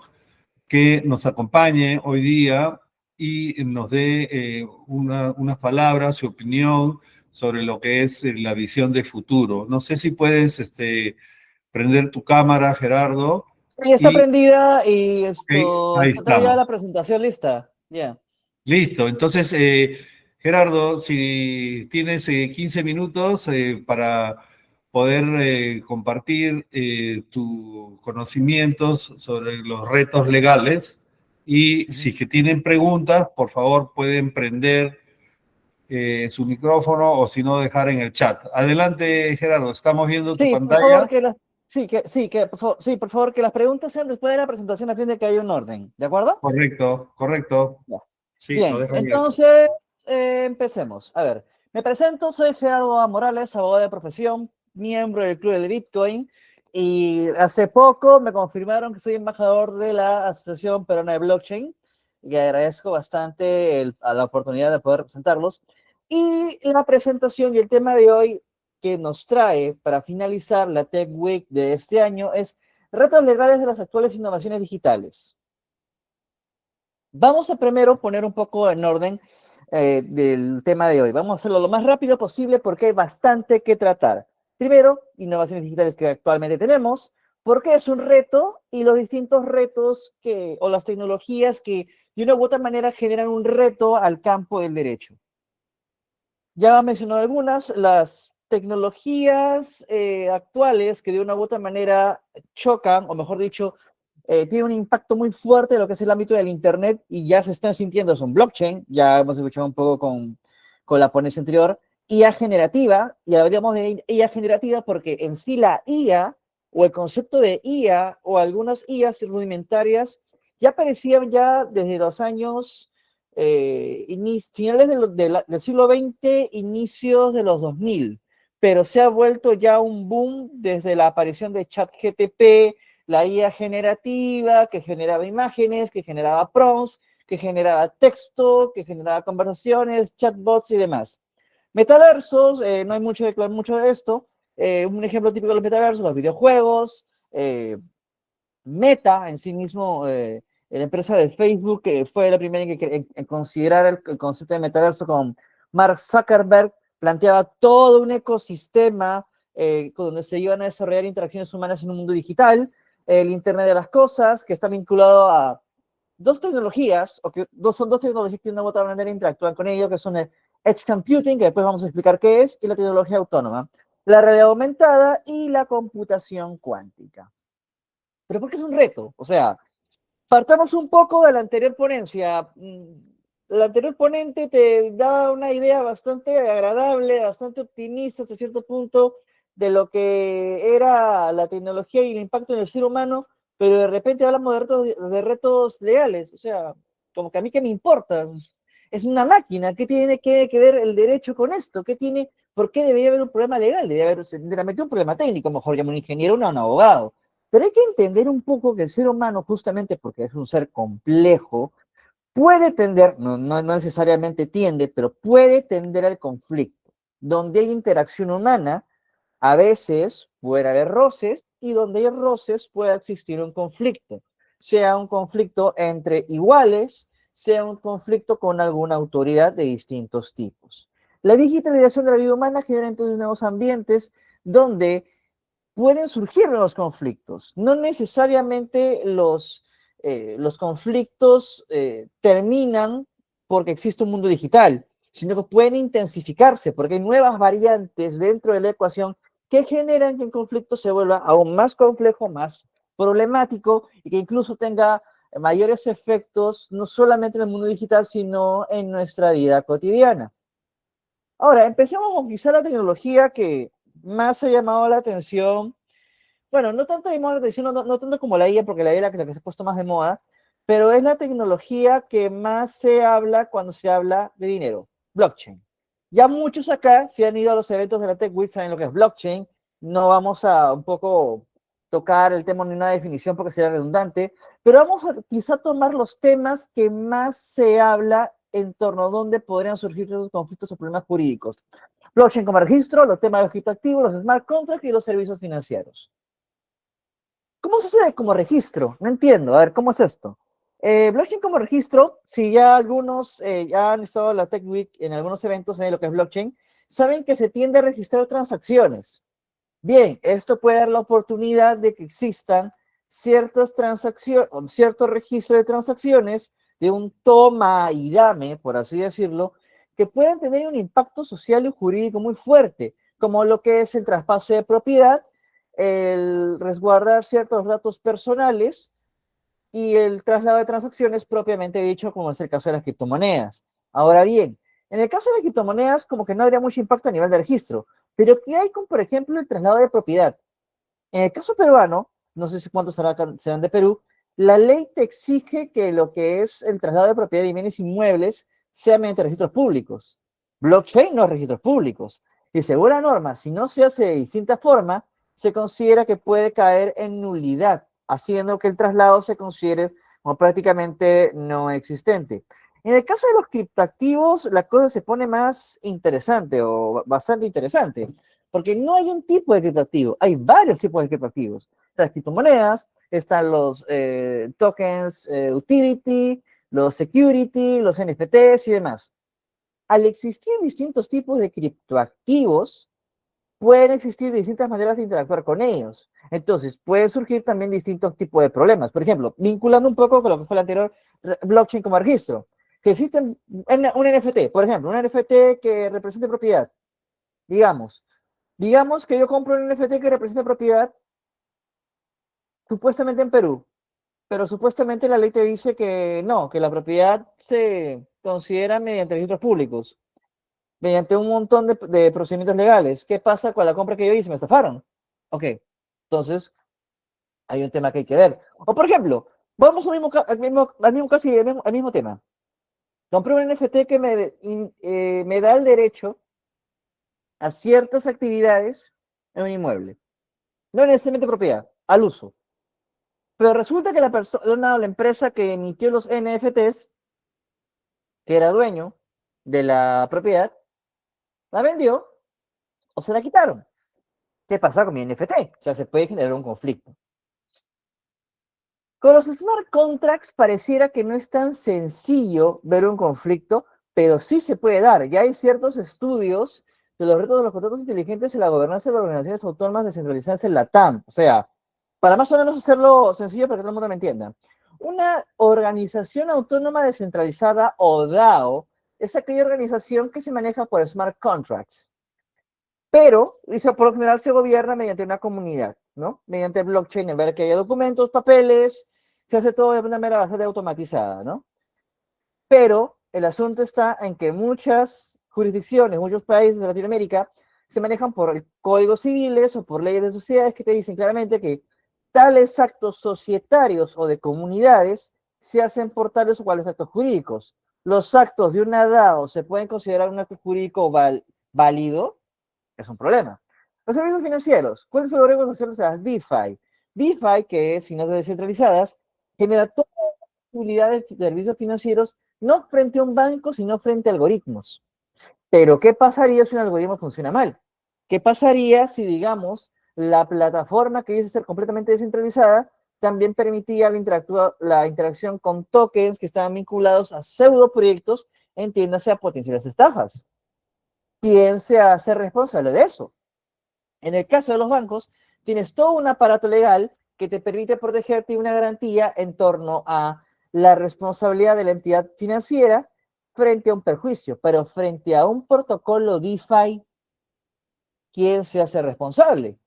que nos acompañe hoy día y nos dé unas palabras, su opinión sobre lo que es la visión de futuro. No sé si puedes prender tu cámara, Gerardo. Sí, está prendida y Ahí está ya la estamos. presentación lista. Ya. Listo. Entonces, Gerardo, si tienes 15 minutos para poder compartir tus conocimientos sobre los retos legales y si que tienen preguntas, por favor pueden prender su micrófono o si no dejar en el chat. Adelante, Gerardo, estamos viendo tu Sí, por pantalla. favor, por favor, que las preguntas sean después de la presentación a fin de que haya un orden, ¿de acuerdo? Correcto, correcto. Ya. Sí, lo Bien, dejo en el chat. entonces empecemos. A ver, me presento, soy Gerardo A. Morales, abogado de profesión, miembro del Club del Bitcoin, y hace poco me confirmaron que soy embajador de la Asociación Peruana de Blockchain, y agradezco bastante a la oportunidad de poder representarlos. Y la presentación y el tema de hoy que nos trae para finalizar la Tech Week de este año es retos legales de las actuales innovaciones digitales. Vamos a primero poner un poco en orden del tema de hoy. Vamos a hacerlo lo más rápido posible porque hay bastante que tratar. Primero, innovaciones digitales que actualmente tenemos, por qué es un reto y los distintos retos o las tecnologías que de una u otra manera generan un reto al campo del derecho. Ya mencionó algunas, las tecnologías actuales que de una u otra manera chocan, o mejor dicho, tiene un impacto muy fuerte en lo que es el ámbito del Internet y ya se están sintiendo, son blockchain, ya hemos escuchado un poco con la ponencia anterior, IA generativa, y hablaríamos de IA generativa porque en sí la IA o el concepto de IA o algunas IAs rudimentarias ya aparecían ya desde los años finales del siglo XX, inicios de los 2000, pero se ha vuelto ya un boom desde la aparición de ChatGPT, la IA generativa, que generaba imágenes, que generaba prompts, que generaba texto, que generaba conversaciones, chatbots y demás. Metaversos, no hay mucho de esto. Un ejemplo típico de los metaversos, los videojuegos, Meta en sí mismo, la empresa de Facebook, que fue la primera en considerar el concepto de metaverso con Mark Zuckerberg, planteaba todo un ecosistema donde se iban a desarrollar interacciones humanas en un mundo digital, el Internet de las Cosas, que está vinculado a dos tecnologías, son dos tecnologías que de una u otra manera interactúan con ello, que son el Edge Computing, que después vamos a explicar qué es, y la tecnología autónoma, la realidad aumentada y la computación cuántica. Pero ¿por qué es un reto? O sea, partamos un poco de la anterior ponencia. La anterior ponente te daba una idea bastante agradable, bastante optimista hasta cierto punto de lo que era la tecnología y el impacto en el ser humano, pero de repente hablamos de retos legales. O sea, como que a mí qué me importa. Es una máquina. ¿Qué tiene que ver el derecho con esto? ¿Por qué debería haber un problema legal? Debería haber un problema técnico. Mejor llamo a un ingeniero o a un abogado. Pero hay que entender un poco que el ser humano, justamente porque es un ser complejo, puede tender, no necesariamente tiende, pero puede tender al conflicto. Donde hay interacción humana, a veces puede haber roces, y donde hay roces puede existir un conflicto. Sea un conflicto entre iguales, sea un conflicto con alguna autoridad de distintos tipos. La digitalización de la vida humana genera entonces nuevos ambientes donde pueden surgir nuevos conflictos. No necesariamente los conflictos terminan porque existe un mundo digital, sino que pueden intensificarse porque hay nuevas variantes dentro de la ecuación que generan que el conflicto se vuelva aún más complejo, más problemático y que incluso tenga mayores efectos no solamente en el mundo digital, sino en nuestra vida cotidiana. Ahora, empecemos con quizá la tecnología que más ha llamado la atención. Bueno, no tanto llamado la atención, no tanto como la IA, porque la IA es la que se ha puesto más de moda, pero es la tecnología que más se habla cuando se habla de dinero, blockchain. Ya muchos acá, si han ido a los eventos de la Tech Week, saben lo que es blockchain. No vamos a un poco tocar el tema ni una definición porque sería redundante, pero vamos a quizá tomar los temas que más se habla en torno a dónde podrían surgir esos conflictos o problemas jurídicos. Blockchain como registro, los temas de los criptoactivos, los smart contracts y los servicios financieros. ¿Cómo se hace como registro? No entiendo. A ver, ¿cómo es esto? Blockchain como registro, si ya algunos ya han estado en la Tech Week en algunos eventos de lo que es blockchain, saben que se tiende a registrar transacciones. Bien, esto puede dar la oportunidad de que existan ciertas transacciones, cierto registro de transacciones de un toma y dame, por así decirlo, que pueden tener un impacto social y jurídico muy fuerte, como lo que es el traspaso de propiedad, el resguardar ciertos datos personales y el traslado de transacciones propiamente dicho, como es el caso de las criptomonedas. Ahora bien, en el caso de las criptomonedas, como que no habría mucho impacto a nivel de registro, pero ¿qué hay con, por ejemplo, el traslado de propiedad? En el caso peruano, no sé si cuántos serán de Perú, la ley te exige que lo que es el traslado de propiedad de bienes inmuebles sea mediante registros públicos. Blockchain no es registros públicos. Y según la norma, si no se hace de distinta forma, se considera que puede caer en nulidad, haciendo que el traslado se considere como prácticamente no existente. En el caso de los criptoactivos, la cosa se pone más interesante o bastante interesante, porque no hay un tipo de criptoactivo, hay varios tipos de criptoactivos. Están las criptomonedas, están los tokens utility, los security, los NFTs y demás. Al existir distintos tipos de criptoactivos, pueden existir distintas maneras de interactuar con ellos. Entonces, pueden surgir también distintos tipos de problemas. Por ejemplo, vinculando un poco con lo que fue el anterior blockchain como registro. Si existe un NFT, por ejemplo, un NFT que represente propiedad, digamos que yo compro un NFT que represente propiedad supuestamente en Perú, pero supuestamente la ley te dice que no, que la propiedad se considera mediante registros públicos, mediante un montón de procedimientos legales. ¿Qué pasa con la compra que yo hice? ¿Me estafaron? Ok, entonces hay un tema que hay que ver. O por ejemplo, vamos al mismo casi al mismo tema. Compré un NFT que me da el derecho a ciertas actividades en un inmueble. No necesariamente propiedad, al uso. Pero resulta que la persona, la empresa que emitió los NFTs, que era dueño de la propiedad, la vendió o se la quitaron. ¿Qué pasa con mi NFT? O sea, se puede generar un conflicto. Con los smart contracts pareciera que no es tan sencillo ver un conflicto, pero sí se puede dar. Ya hay ciertos estudios de los retos de los contratos inteligentes en la gobernanza de las organizaciones autónomas descentralizadas en la TAM. O sea, para más o menos hacerlo sencillo para que todo el mundo me entienda. Una organización autónoma descentralizada o DAO es aquella organización que se maneja por smart contracts. Pero, por lo general se gobierna mediante una comunidad, ¿no? Mediante blockchain, en vez de que haya documentos, papeles, se hace todo de una manera bastante automatizada, ¿no? Pero el asunto está en que muchas jurisdicciones, muchos países de Latinoamérica se manejan por códigos civiles o por leyes de sociedades que te dicen claramente que tales actos societarios o de comunidades se hacen por tales o cuales actos jurídicos. Los actos de una DAO se pueden considerar un acto jurídico válido, es un problema. Los servicios financieros, ¿cuáles son los riesgos asociados a las DeFi? DeFi, que es finanzas descentralizadas, genera toda la posibilidad de servicios financieros no frente a un banco, sino frente a algoritmos. Pero, ¿qué pasaría si un algoritmo funciona mal? ¿Qué pasaría si, digamos, la plataforma que dice ser completamente descentralizada también permitía la interacción con tokens que estaban vinculados a pseudo proyectos, entiéndase a potenciales estafas? ¿Quién se hace responsable de eso? En el caso de los bancos, tienes todo un aparato legal que te permite protegerte una garantía en torno a la responsabilidad de la entidad financiera frente a un perjuicio, pero frente a un protocolo DeFi, ¿quién se hace responsable?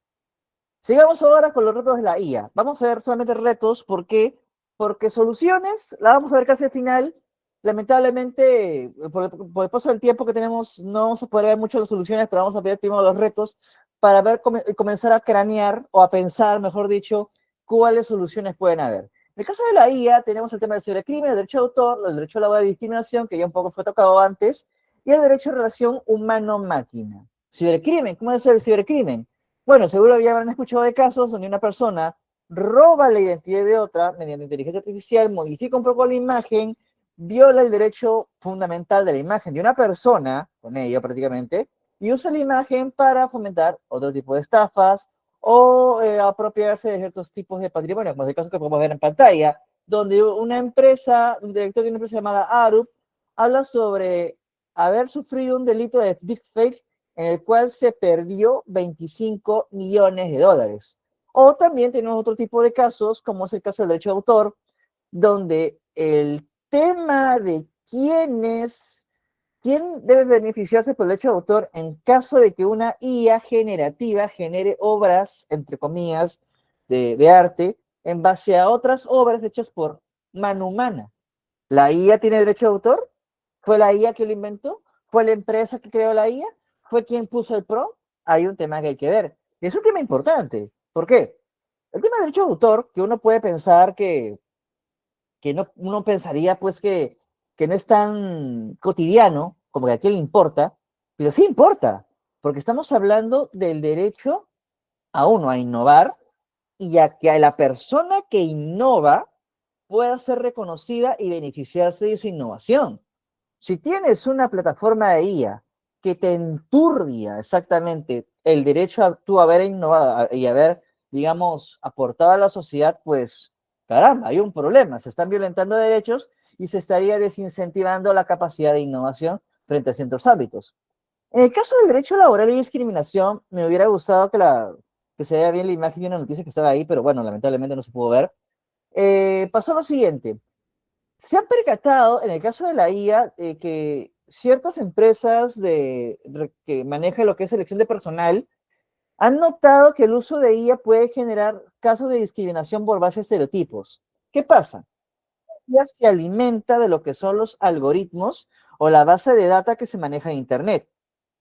Sigamos ahora con los retos de la IA. Vamos a ver solamente retos, ¿por qué? Porque soluciones, la vamos a ver casi al final. Lamentablemente, por el paso del tiempo que tenemos, no vamos a poder ver mucho las soluciones, pero vamos a ver primero los retos para ver, comenzar a cranear o a pensar, mejor dicho, cuáles soluciones pueden haber. En el caso de la IA, tenemos el tema del cibercrimen, el derecho de autor, el derecho laboral de discriminación, que ya un poco fue tocado antes, y el derecho de relación humano-máquina. Cibercrimen, ¿cómo es el cibercrimen? Bueno, seguro ya habrán escuchado de casos donde una persona roba la identidad de otra mediante inteligencia artificial, modifica un poco la imagen, viola el derecho fundamental de la imagen de una persona, con ello prácticamente, y usa la imagen para fomentar otro tipo de estafas o apropiarse de ciertos tipos de patrimonio, como es el caso que podemos ver en pantalla, donde una empresa, un director de una empresa llamada Arup, habla sobre haber sufrido un delito de deepfake en el cual se perdió 25 millones de dólares. O también tenemos otro tipo de casos, como es el caso del derecho de autor, donde el tema de quién debe beneficiarse por el derecho de autor en caso de que una IA generativa genere obras, entre comillas, de arte en base a otras obras hechas por mano humana. ¿La IA tiene derecho de autor? ¿Fue la IA que lo inventó? ¿Fue la empresa que creó la IA? ¿Fue quien puso el prompt? Hay un tema que hay que ver. Y es un tema importante. ¿Por qué? El tema del derecho de autor, que uno puede pensar que no, uno pensaría pues que no es tan cotidiano, como que a quién le importa, pero sí importa, porque estamos hablando del derecho a uno a innovar y a que a la persona que innova pueda ser reconocida y beneficiarse de su innovación. Si tienes una plataforma de IA que te enturbia exactamente el derecho a tú haber innovado y haber, digamos, aportado a la sociedad, pues, caramba, hay un problema. Se están violentando derechos y se estaría desincentivando la capacidad de innovación frente a ciertos ámbitos. En el caso del derecho laboral y discriminación, me hubiera gustado que se vea bien la imagen de una noticia que estaba ahí, pero bueno, lamentablemente no se pudo ver. Pasó lo siguiente. Se han percatado, en el caso de la IA, que ciertas empresas que manejan lo que es selección de personal han notado que el uso de IA puede generar casos de discriminación por base de estereotipos. ¿Qué pasa? Ya se alimenta de lo que son los algoritmos o la base de data que se maneja en Internet.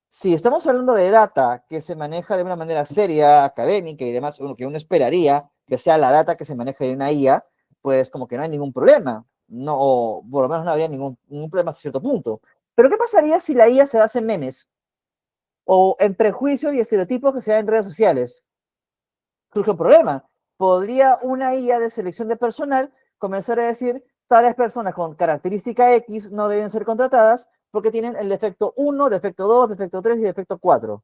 Si estamos hablando de data que se maneja de una manera seria, académica y demás, que uno esperaría que sea la data que se maneja en una IA, pues como que no hay ningún problema. No, o por lo menos no habría ningún problema hasta cierto punto. Pero ¿qué pasaría si la IA se basa en memes o en prejuicios y estereotipos que se dan en redes sociales? Surge un problema. ¿Podría una IA de selección de personal comenzar a decir tales personas con característica X no deben ser contratadas porque tienen el defecto 1, defecto 2, defecto 3 y defecto 4?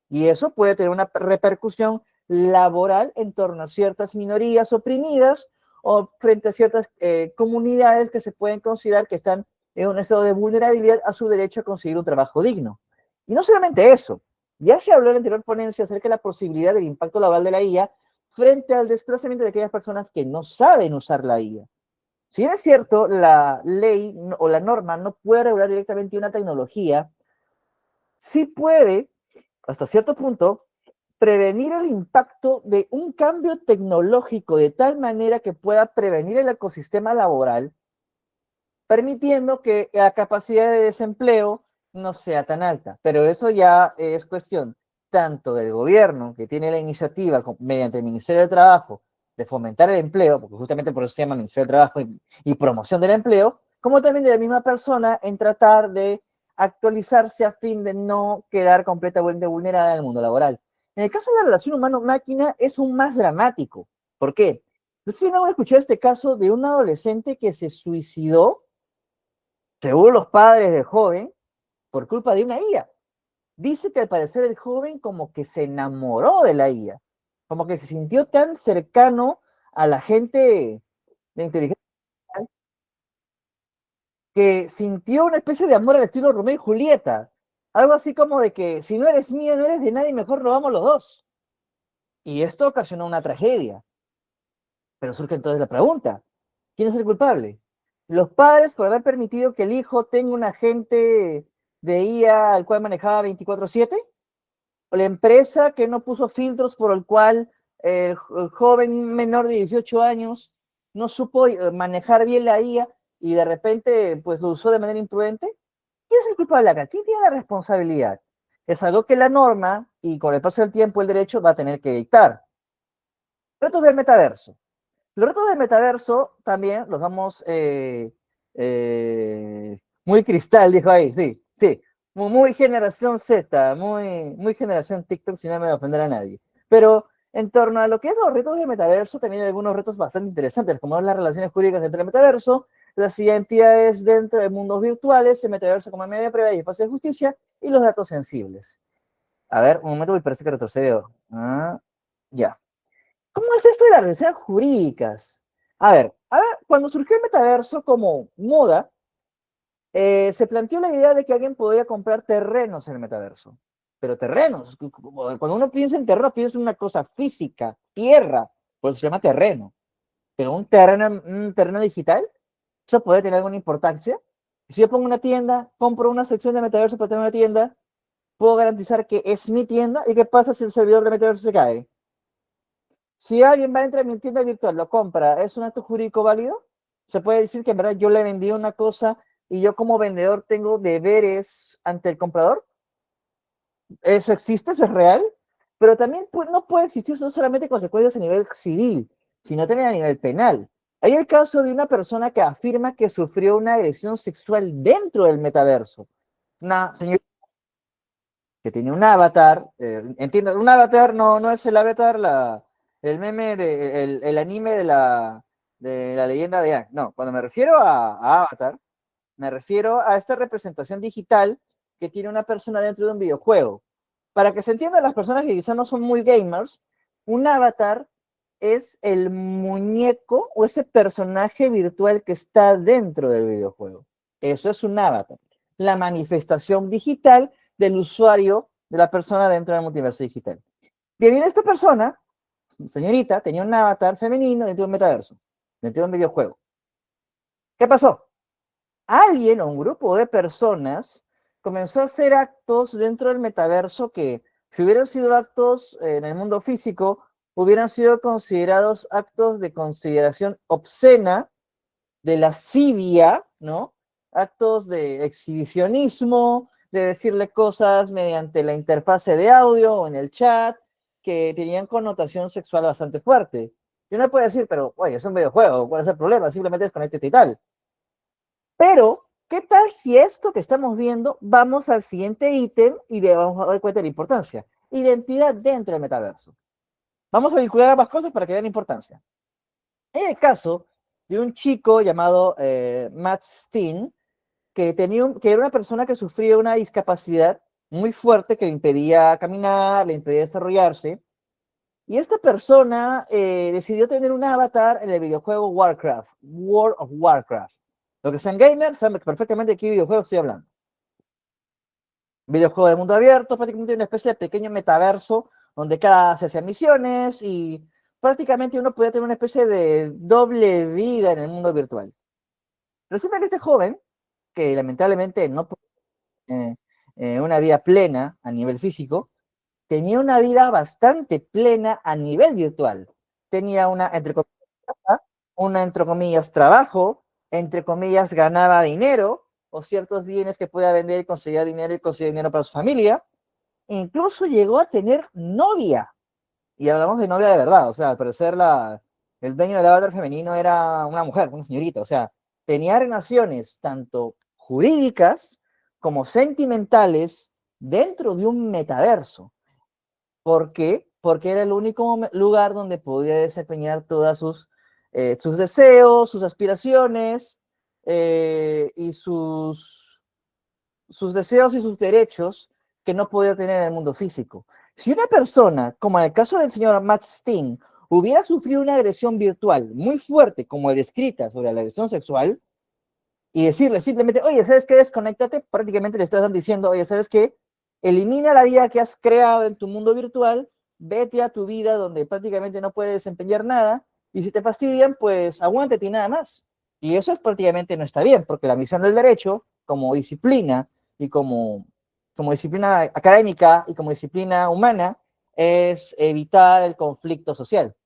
Y eso puede tener una repercusión laboral en torno a ciertas minorías oprimidas o frente a ciertas comunidades que se pueden considerar que están en un estado de vulnerabilidad a su derecho a conseguir un trabajo digno. Y no solamente eso, ya se habló en la anterior ponencia acerca de la posibilidad del impacto laboral de la IA frente al desplazamiento de aquellas personas que no saben usar la IA. Si bien es cierto, la ley o la norma no puede regular directamente una tecnología, sí puede, hasta cierto punto, prevenir el impacto de un cambio tecnológico de tal manera que pueda prevenir el ecosistema laboral, permitiendo que la capacidad de desempleo no sea tan alta. Pero eso ya es cuestión tanto del gobierno, que tiene la iniciativa mediante el Ministerio de Trabajo de fomentar el empleo, porque justamente por eso se llama Ministerio de Trabajo y Promoción del Empleo, como también de la misma persona en tratar de actualizarse a fin de no quedar completamente vulnerada en el mundo laboral. En el caso de la relación humano-máquina es aún más dramático. ¿Por qué? No sé si no han escuchado este caso de un adolescente que se suicidó, según los padres del joven, por culpa de una IA. Dice que al parecer el joven como que se enamoró de la IA, como que se sintió tan cercano a la gente de inteligencia artificial que sintió una especie de amor al estilo Romeo y Julieta. Algo así como de que si no eres mía, no eres de nadie, mejor lo vamos los dos. Y esto ocasionó una tragedia. Pero surge entonces la pregunta, ¿quién es el culpable? ¿Los padres por haber permitido que el hijo tenga un agente de IA al cual manejaba 24/7? o la empresa que no puso filtros por el cual el joven menor de 18 años no supo manejar bien la IA y de repente pues lo usó de manera imprudente. ¿Quién es el culpable acá? ¿Quién tiene la responsabilidad? Es algo que la norma y con el paso del tiempo el derecho va a tener que dictar. Retos del metaverso. Los retos del metaverso también los vamos muy cristal, dijo ahí, sí, sí, muy generación Z, muy generación TikTok, si no me va a ofender a nadie. Pero en torno a lo que es los retos del metaverso, también hay algunos retos bastante interesantes, como las relaciones jurídicas entre el metaverso, las identidades dentro de mundos virtuales, el metaverso como medio de prueba y espacio de justicia, y los datos sensibles. A ver, un momento, me parece que retrocedió. Ya. ¿Cómo es esto de las relaciones jurídicas? A ver, cuando surgió el metaverso como moda, se planteó la idea de que alguien podía comprar terrenos en el metaverso. Pero terrenos, cuando uno piensa en terreno, piensa en una cosa física, tierra, por eso se llama terreno. Pero un terreno digital, eso puede tener alguna importancia. Si yo pongo una tienda, compro una sección de metaverso para tener una tienda, puedo garantizar que es mi tienda. ¿Y qué pasa si el servidor de metaverso se cae? Si alguien va a entrar en mi tienda virtual, lo compra, ¿es un acto jurídico válido? Se puede decir que en verdad yo le vendí una cosa y yo como vendedor tengo deberes ante el comprador. Eso existe, eso es real, pero también no puede existir no solamente consecuencias a nivel civil, sino también a nivel penal. Hay el caso de una persona que afirma que sufrió una agresión sexual dentro del metaverso. Una señora que tiene un avatar, entiendo, un avatar no es el avatar, el meme, el anime de la leyenda de Aang. No, cuando me refiero a avatar, me refiero a esta representación digital que tiene una persona dentro de un videojuego. Para que se entienda, las personas que quizás no son muy gamers, un avatar es el muñeco o ese personaje virtual que está dentro del videojuego. Eso es un avatar. La manifestación digital del usuario, de la persona dentro del multiverso digital. Bien, esta persona, señorita, tenía un avatar femenino dentro de un metaverso, dentro de un videojuego. ¿Qué pasó? Alguien o un grupo de personas comenzó a hacer actos dentro del metaverso que, si hubieran sido actos en el mundo físico, hubieran sido considerados actos de consideración obscena, de lascivia, ¿no? Actos de exhibicionismo, de decirle cosas mediante la interfase de audio o en el chat, que tenían connotación sexual bastante fuerte. Y uno puede decir, pero, oye, es un videojuego, ¿cuál es el problema? Simplemente desconéctate y tal. Pero, ¿qué tal si esto que estamos viendo, vamos al siguiente ítem y le vamos a dar cuenta de la importancia? Identidad dentro del metaverso. Vamos a vincular ambas cosas para que vean la importancia. En el caso de un chico llamado Matt Steen, que era una persona que sufría una discapacidad muy fuerte que le impedía caminar, le impedía desarrollarse, y esta persona decidió tener un avatar en el videojuego Warcraft, World of Warcraft. Los que sean gamers saben perfectamente de qué videojuego estoy hablando. Videojuego de mundo abierto, prácticamente una especie de pequeño metaverso donde cada se hacían misiones y prácticamente uno podía tener una especie de doble vida en el mundo virtual. Resulta que este joven, que lamentablemente no puede una vida plena a nivel físico, tenía una vida bastante plena a nivel virtual. Tenía entre comillas, trabajo, entre comillas, ganaba dinero, o ciertos bienes que podía vender y conseguía dinero para su familia. Incluso llegó a tener novia. Y hablamos de novia de verdad, o sea, al parecer el dueño del avatar femenino era una mujer, una señorita, o sea, tenía relaciones tanto jurídicas como sentimentales dentro de un metaverso. ¿Por qué? Porque era el único lugar donde podía desempeñar todas sus deseos, sus aspiraciones y sus deseos y sus derechos que no podía tener en el mundo físico. Si una persona, como en el caso del señor Matt Steen, hubiera sufrido una agresión virtual muy fuerte, como descrita sobre la agresión sexual, y decirle simplemente, oye, ¿sabes qué? Desconéctate, prácticamente le estás diciendo, oye, ¿sabes qué? Elimina la vida que has creado en tu mundo virtual, vete a tu vida donde prácticamente no puedes desempeñar nada, y si te fastidian, pues aguántate y nada más. Y eso prácticamente no está bien, porque la misión del derecho, como disciplina y como como disciplina académica y como disciplina humana, es evitar el conflicto social.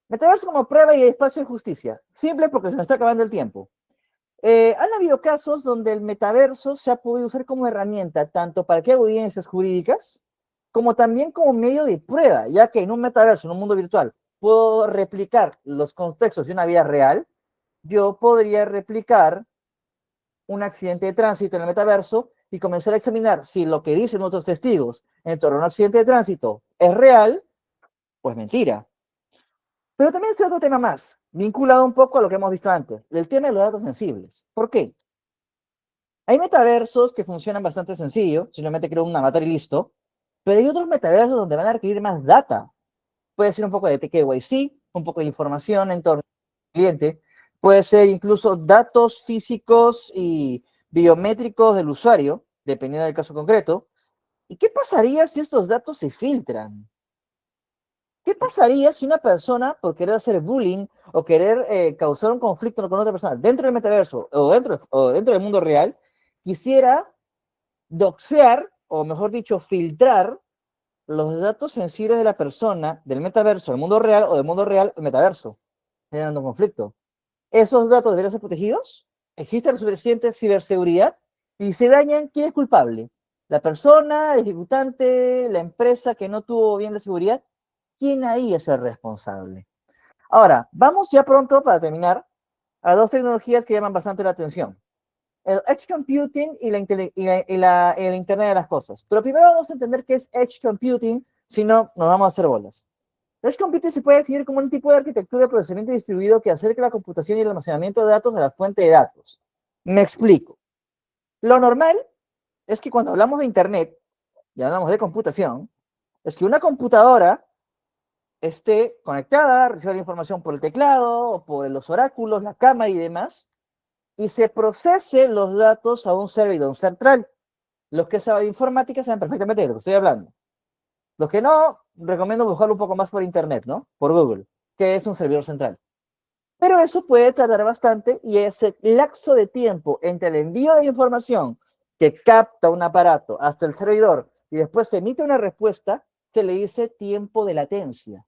Metaverso como prueba y espacio de justicia. Simple porque se nos está acabando el tiempo. Han habido casos donde el metaverso se ha podido usar como herramienta tanto para que audiencias jurídicas como también como medio de prueba, ya que en un metaverso, en un mundo virtual, puedo replicar los contextos de una vida real. Yo podría replicar un accidente de tránsito en el metaverso y comenzar a examinar si lo que dicen otros testigos en torno a un accidente de tránsito es real, pues mentira. Pero también está otro tema más, vinculado un poco a lo que hemos visto antes, el tema de los datos sensibles. ¿Por qué? Hay metaversos que funcionan bastante sencillo, simplemente creo un avatar y listo, pero hay otros metaversos donde van a requerir más data. Puede ser un poco de KYC, un poco de información en torno al cliente, puede ser incluso datos físicos y biométricos del usuario, dependiendo del caso concreto. ¿Y qué pasaría si estos datos se filtran? ¿Qué pasaría si una persona, por querer hacer bullying o querer causar un conflicto con otra persona dentro del metaverso o dentro del mundo real, quisiera doxear, o mejor dicho, filtrar los datos sensibles de la persona del metaverso al mundo real o del mundo real al metaverso, generando un conflicto? ¿Esos datos deberían ser protegidos? ¿Existe la suficiente ciberseguridad? Y si se dañan, ¿quién es culpable? ¿La persona, el ejecutante, la empresa que no tuvo bien la seguridad? ¿Quién ahí es el responsable? Ahora, vamos ya pronto para terminar a dos tecnologías que llaman bastante la atención. El Edge Computing y el Internet de las Cosas. Pero primero vamos a entender qué es Edge Computing, si no, nos vamos a hacer bolas. Edge Computing se puede definir como un tipo de arquitectura de procesamiento distribuido que acerca la computación y el almacenamiento de datos a la fuente de datos. Me explico. Lo normal es que cuando hablamos de Internet y hablamos de computación, es que una computadora esté conectada, reciba la información por el teclado o por los oráculos, la cama y demás, y se procese los datos a un servidor central. Los que saben informática saben perfectamente de lo que estoy hablando. Los que no, recomiendo buscarlo un poco más por internet, ¿no? Por Google, que es un servidor central. Pero eso puede tardar bastante y ese lapso de tiempo entre el envío de información que capta un aparato hasta el servidor y después se emite una respuesta, se le dice tiempo de latencia.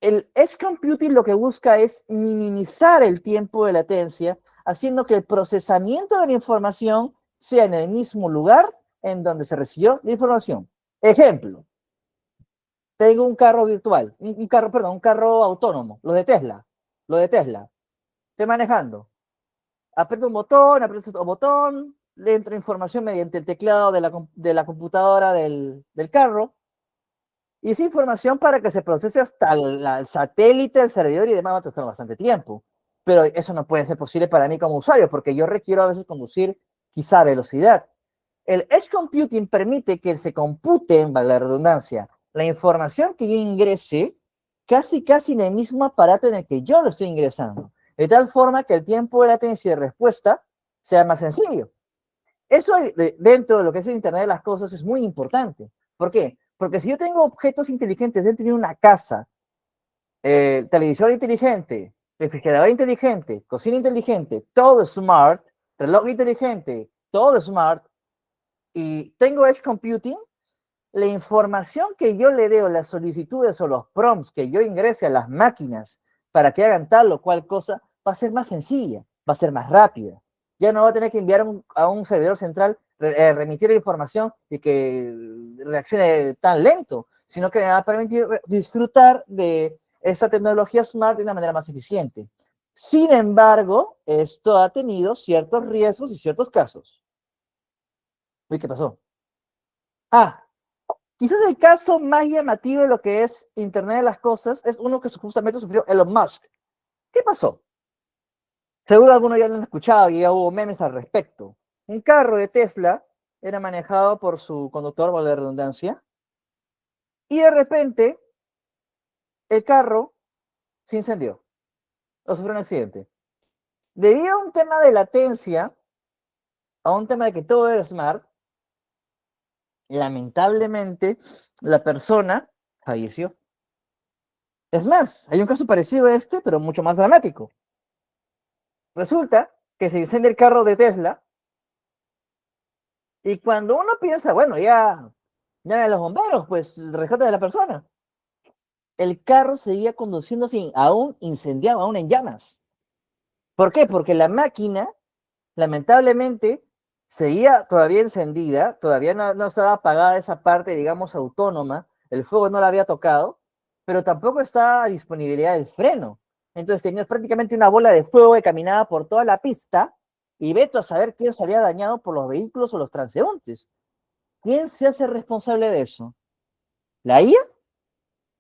El Edge Computing lo que busca es minimizar el tiempo de latencia, haciendo que el procesamiento de la información sea en el mismo lugar en donde se recibió la información. Ejemplo, tengo un carro virtual, un carro autónomo, lo de Tesla. Estoy manejando. Aprieto un botón, le entro información mediante el teclado de la computadora del carro, y esa información para que se procese hasta el satélite, el servidor y demás va a estar bastante tiempo. Pero eso no puede ser posible para mí como usuario, porque yo requiero a veces conducir quizá a velocidad. El Edge Computing permite que se compute, vale la redundancia, la información que yo ingrese casi en el mismo aparato en el que yo lo estoy ingresando, de tal forma que el tiempo de latencia de respuesta sea más sencillo. Eso dentro de lo que es el Internet de las Cosas es muy importante. ¿Por qué? Porque si yo tengo objetos inteligentes dentro de una casa, televisor inteligente, refrigerador inteligente, cocina inteligente, todo smart, reloj inteligente, todo smart, y tengo Edge Computing, la información que yo le dé o las solicitudes o los prompts que yo ingrese a las máquinas para que hagan tal o cual cosa, va a ser más sencilla, va a ser más rápida. Ya no va a tener que enviar a un servidor central, remitir la información y que reaccione tan lento, sino que me va a permitir disfrutar de esta tecnología smart de una manera más eficiente. Sin embargo, esto ha tenido ciertos riesgos y ciertos casos. Uy, ¿qué pasó? Quizás el caso más llamativo de lo que es Internet de las Cosas es uno que justamente sufrió Elon Musk. ¿Qué pasó? Seguro algunos ya lo han escuchado y ya hubo memes al respecto. Un carro de Tesla era manejado por su conductor, vale la redundancia, y de repente el carro se incendió o sufrió un accidente. Debido a un tema de latencia, a un tema de que todo era smart, lamentablemente la persona falleció. Es más, hay un caso parecido a este, pero mucho más dramático. Resulta que se incendia el carro de Tesla Y cuando uno piensa, bueno, ya los bomberos, pues rescate de la persona. El carro seguía conduciéndose aún incendiado, aún en llamas. ¿Por qué? Porque la máquina, lamentablemente, seguía todavía encendida, todavía no estaba apagada esa parte, digamos, autónoma, el fuego no la había tocado, pero tampoco estaba a disponibilidad del freno. Entonces tenías prácticamente una bola de fuego que caminaba por toda la pista y veto a saber quién salía dañado por los vehículos o los transeúntes. ¿Quién se hace responsable de eso? ¿La IA?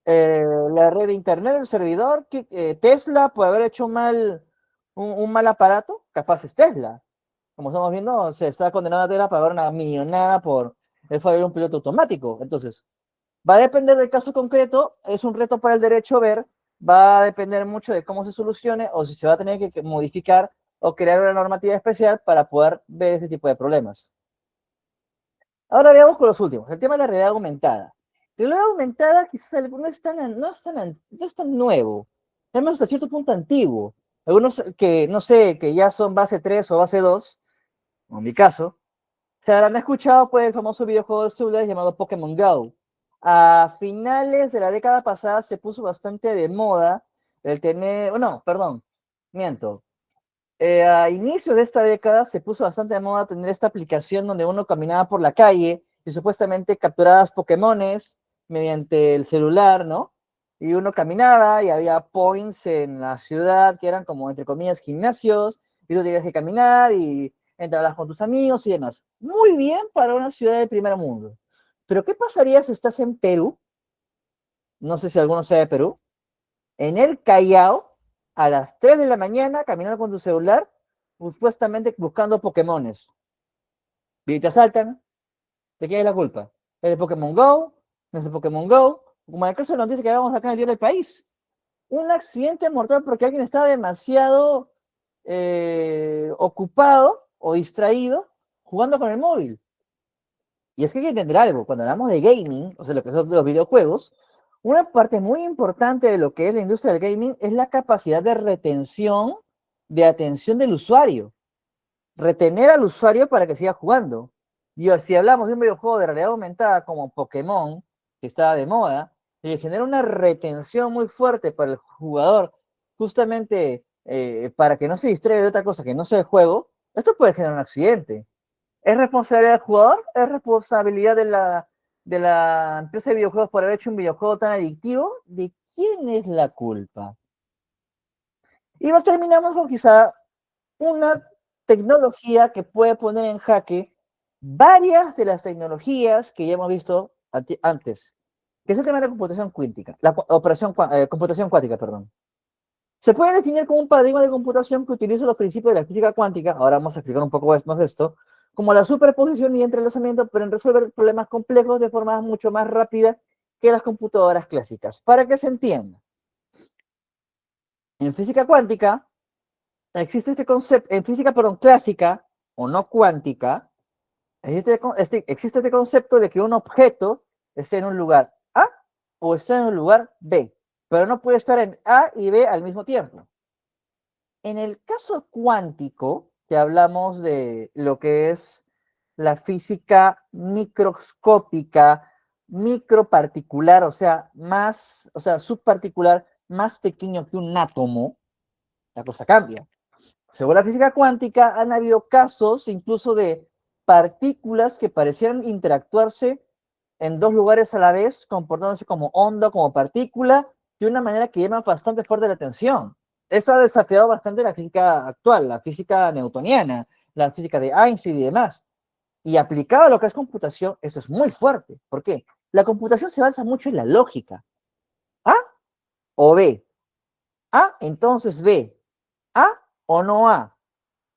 ¿La red de internet, el servidor? ¿Tesla puede haber hecho un mal aparato? Capaz es Tesla. Como estamos viendo, se está condenando a Tesla a pagar una millonada por el fallo de un piloto automático. Entonces, va a depender del caso concreto, es un reto para el derecho ver, va a depender mucho de cómo se solucione o si se va a tener que modificar o crear una normativa especial para poder ver ese tipo de problemas. Ahora veamos con los últimos, el tema de la realidad aumentada. La realidad aumentada quizás no es tan nuevo, es hasta cierto punto antiguo. Algunos que, no sé, que ya son base 3 o base 2, en mi caso, se habrán escuchado pues el famoso videojuego de celular llamado Pokémon Go. A finales de la década pasada se puso bastante de moda el tener, no, perdón, miento. A inicios de esta década se puso bastante de moda tener esta aplicación donde uno caminaba por la calle y supuestamente capturabas Pokémones mediante el celular, ¿no? Y uno caminaba y había points en la ciudad que eran como, entre comillas, gimnasios, y tú tenías que caminar y entrabas con tus amigos y demás. Muy bien para una ciudad del primer mundo. Pero ¿qué pasaría si estás en Perú? No sé si alguno sea de Perú. En el Callao, a las 3 de la mañana, caminando con tu celular, supuestamente buscando Pokémones. Y te asaltan, ¿de quién es la culpa? ¿Es de Pokémon Go? ¿No es de Pokémon Go? Como en el caso de la noticia que vamos acá en el diario del país. Un accidente mortal porque alguien está demasiado ocupado o distraído jugando con el móvil. Y es que hay que entender algo, cuando hablamos de gaming, o sea, lo que son los videojuegos, una parte muy importante de lo que es la industria del gaming es la capacidad de retención de atención del usuario. Retener al usuario para que siga jugando. Y si hablamos de un videojuego de realidad aumentada como Pokémon, que está de moda, y genera una retención muy fuerte para el jugador, justamente para que no se distraiga de otra cosa que no sea el juego, esto puede generar un accidente. ¿Es responsabilidad del jugador? ¿Es responsabilidad de la empresa de videojuegos por haber hecho un videojuego tan adictivo? ¿De quién es la culpa? Y nos terminamos con quizá una tecnología que puede poner en jaque varias de las tecnologías que ya hemos visto antes, que es el tema de la computación cuántica, computación cuántica, perdón. Se puede definir como un paradigma de computación que utiliza los principios de la física cuántica, ahora vamos a explicar un poco más esto, como la superposición y entrelazamiento, pero en resolver problemas complejos de forma mucho más rápida que las computadoras clásicas. Para que se entienda, en física cuántica existe este concepto, en física, perdón, clásica o no cuántica, existe este concepto de que un objeto esté en un lugar A o esté en un lugar B, pero no puede estar en A y B al mismo tiempo. En el caso cuántico, que hablamos de lo que es la física microscópica, microparticular, o sea, subparticular, más pequeño que un átomo, la cosa cambia. Según la física cuántica, han habido casos incluso de partículas que parecieran interactuarse en dos lugares a la vez, comportándose como onda, como partícula, de una manera que llama bastante fuerte la atención. Esto ha desafiado bastante la física actual, la física newtoniana, la física de Einstein y demás. Y aplicado a lo que es computación, esto es muy fuerte. ¿Por qué? La computación se basa mucho en la lógica. A o B. A, entonces B. A o no A.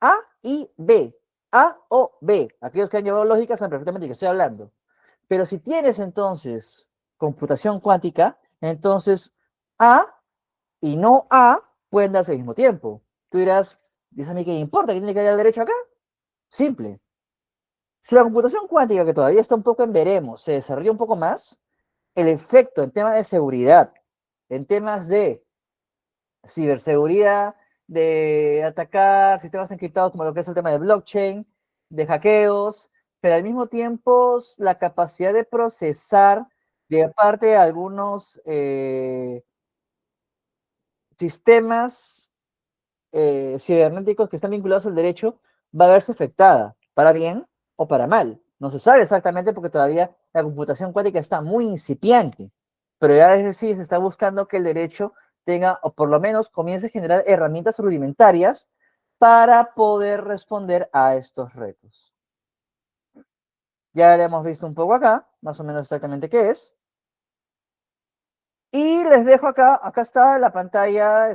A y B. A o B. Aquellos que han llevado lógica saben perfectamente de qué estoy hablando. Pero si tienes entonces computación cuántica, entonces A y no A pueden darse al mismo tiempo. Tú dirás, ¿dice a mí qué importa? ¿Qué tiene que haber al derecho acá? Simple. Si la computación cuántica, que todavía está un poco en veremos, se desarrolla un poco más, el efecto en temas de seguridad, en temas de ciberseguridad, de atacar sistemas encriptados como lo que es el tema de blockchain, de hackeos, pero al mismo tiempo la capacidad de procesar de parte de algunos sistemas cibernéticos que están vinculados al derecho va a verse afectada, para bien o para mal. No se sabe exactamente porque todavía la computación cuántica está muy incipiente, pero ya es decir, se está buscando que el derecho tenga, o por lo menos comience a generar herramientas rudimentarias para poder responder a estos retos. Ya le hemos visto un poco acá, más o menos exactamente qué es. Y les dejo acá está en la pantalla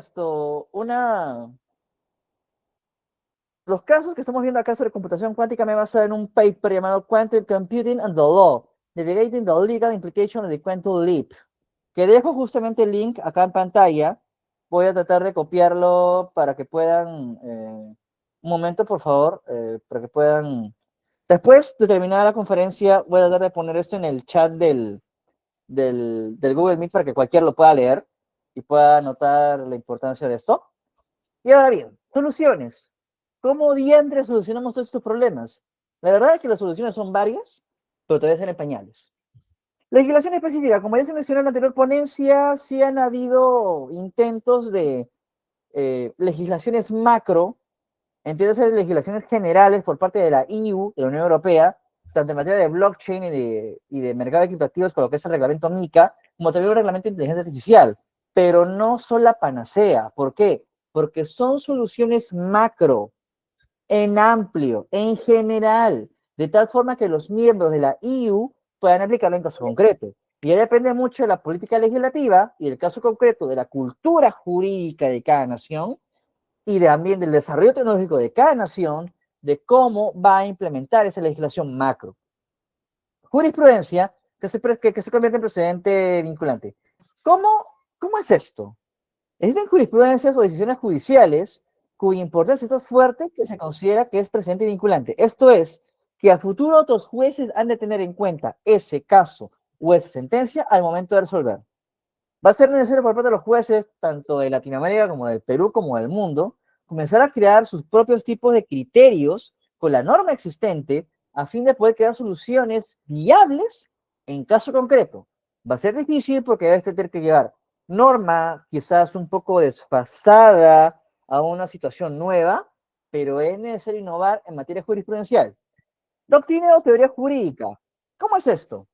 los casos que estamos viendo acá sobre computación cuántica me baso en un paper llamado Quantum Computing and the Law, Navigating the Legal Implication of the Quantum Leap, que dejo justamente el link acá en pantalla. Voy a tratar de copiarlo para que puedan, un momento por favor, para que puedan, después de terminar la conferencia, voy a tratar de poner esto en el chat del Google Meet para que cualquiera lo pueda leer y pueda notar la importancia de esto. Y ahora bien, soluciones. ¿Cómo diantres solucionamos todos estos problemas? La verdad es que las soluciones son varias, pero todavía están en pañales. Legislación específica. Como ya se mencionó en la anterior ponencia, sí han habido intentos de legislaciones macro, entiéndase legislaciones generales por parte de la EU, de la Unión Europea, tanto en materia de blockchain y de mercado de criptoactivos, con lo que es el reglamento MiCA, como también el reglamento de inteligencia artificial, pero no son la panacea. ¿Por qué? Porque son soluciones macro, en amplio, en general, de tal forma que los miembros de la EU puedan aplicarlo en caso concreto. Y ya depende mucho de la política legislativa y el caso concreto de la cultura jurídica de cada nación y también del desarrollo tecnológico de cada nación, de cómo va a implementar esa legislación macro. Jurisprudencia que se convierte en precedente vinculante. ¿Cómo es esto? Existen jurisprudencias o decisiones judiciales cuya importancia es tan fuerte que se considera que es precedente vinculante. Esto es, que a futuro otros jueces han de tener en cuenta ese caso o esa sentencia al momento de resolver. Va a ser necesario por parte de los jueces, tanto de Latinoamérica como del Perú como del mundo, comenzar a crear sus propios tipos de criterios con la norma existente a fin de poder crear soluciones viables en caso concreto. Va a ser difícil porque debes tener que llevar norma quizás un poco desfasada a una situación nueva, pero es necesario innovar en materia jurisprudencial. Doctrina o teoría jurídica. ¿Cómo es esto?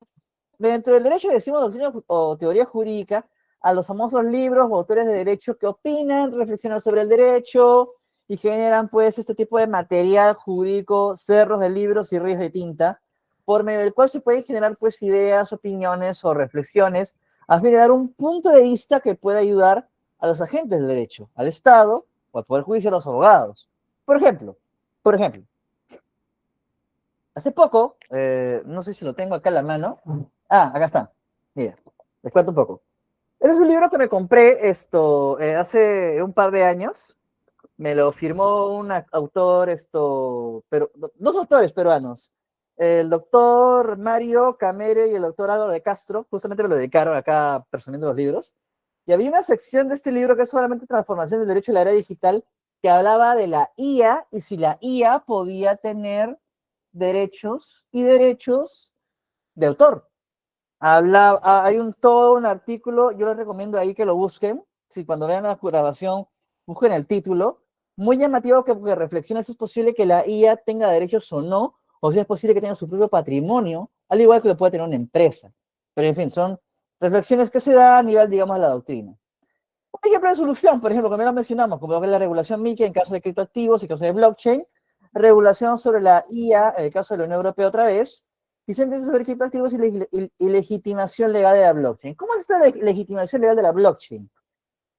Dentro del derecho decimos doctrina o teoría jurídica a los famosos libros o autores de derecho que opinan, reflexionan sobre el derecho y generan pues este tipo de material jurídico, cerros de libros y ríos de tinta, por medio del cual se pueden generar pues ideas, opiniones o reflexiones a generar un punto de vista que pueda ayudar a los agentes del derecho, al Estado o al Poder Judicial, a los abogados. Por ejemplo, hace poco, no sé si lo tengo acá en la mano. Acá está. Mira, les cuento un poco. Este es un libro que me compré hace un par de años. Me lo firmó un autor, pero dos autores peruanos. El doctor Mario Camere y el doctor Álvaro de Castro, justamente me lo dedicaron acá presumiendo los libros. Y había una sección de este libro que es solamente Transformación del Derecho y la Era Digital, que hablaba de la IA y si la IA podía tener derechos y derechos de autor. Hay todo un artículo, yo les recomiendo ahí que lo busquen, si cuando vean la grabación busquen el título, muy llamativo porque reflexiona si es posible que la IA tenga derechos o no, o si es posible que tenga su propio patrimonio, al igual que lo puede tener una empresa. Pero en fin, son reflexiones que se dan a nivel, digamos, de la doctrina. Un ejemplo de solución, por ejemplo, como ya lo mencionamos, como la regulación MiCA en caso de criptoactivos y caso de blockchain, regulación sobre la IA en el caso de la Unión Europea otra vez, y sentencias sobre criptoactivos y legitimación legal de la blockchain. ¿Cómo es esta legitimación legal de la blockchain?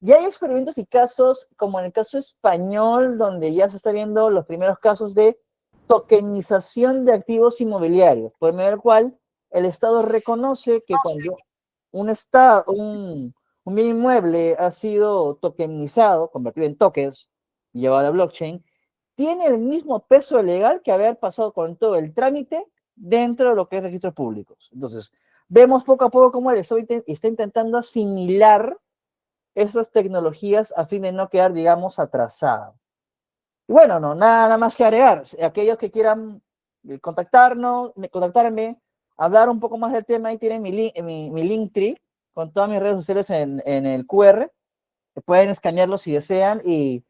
Ya hay experimentos y casos, como en el caso español, donde ya se está viendo los primeros casos de tokenización de activos inmobiliarios, por medio del cual el Estado reconoce que cuando un bien inmueble ha sido tokenizado, convertido en tokens, llevado a la blockchain, tiene el mismo peso legal que haber pasado con todo el trámite dentro de lo que es registros públicos. Entonces, vemos poco a poco cómo el Estado está intentando asimilar esas tecnologías a fin de no quedar, digamos, atrasado. Y bueno, no, nada más que agregar. Aquellos que quieran contactarme, hablar un poco más del tema. Ahí tienen mi Linktree con todas mis redes sociales en el QR. Pueden escanearlo si desean y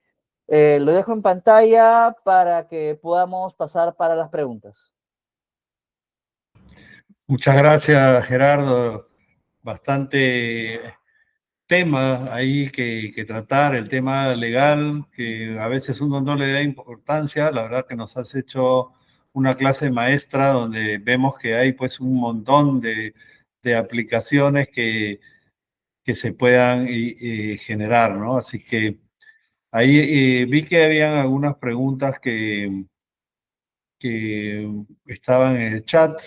lo dejo en pantalla para que podamos pasar para las preguntas. Muchas gracias, Gerardo. Bastante tema ahí que tratar, el tema legal, que a veces uno no le da importancia. La verdad que nos has hecho una clase maestra donde vemos que hay pues un montón de aplicaciones que se puedan generar, ¿no? Así que ahí vi que habían algunas preguntas que estaban en el chat,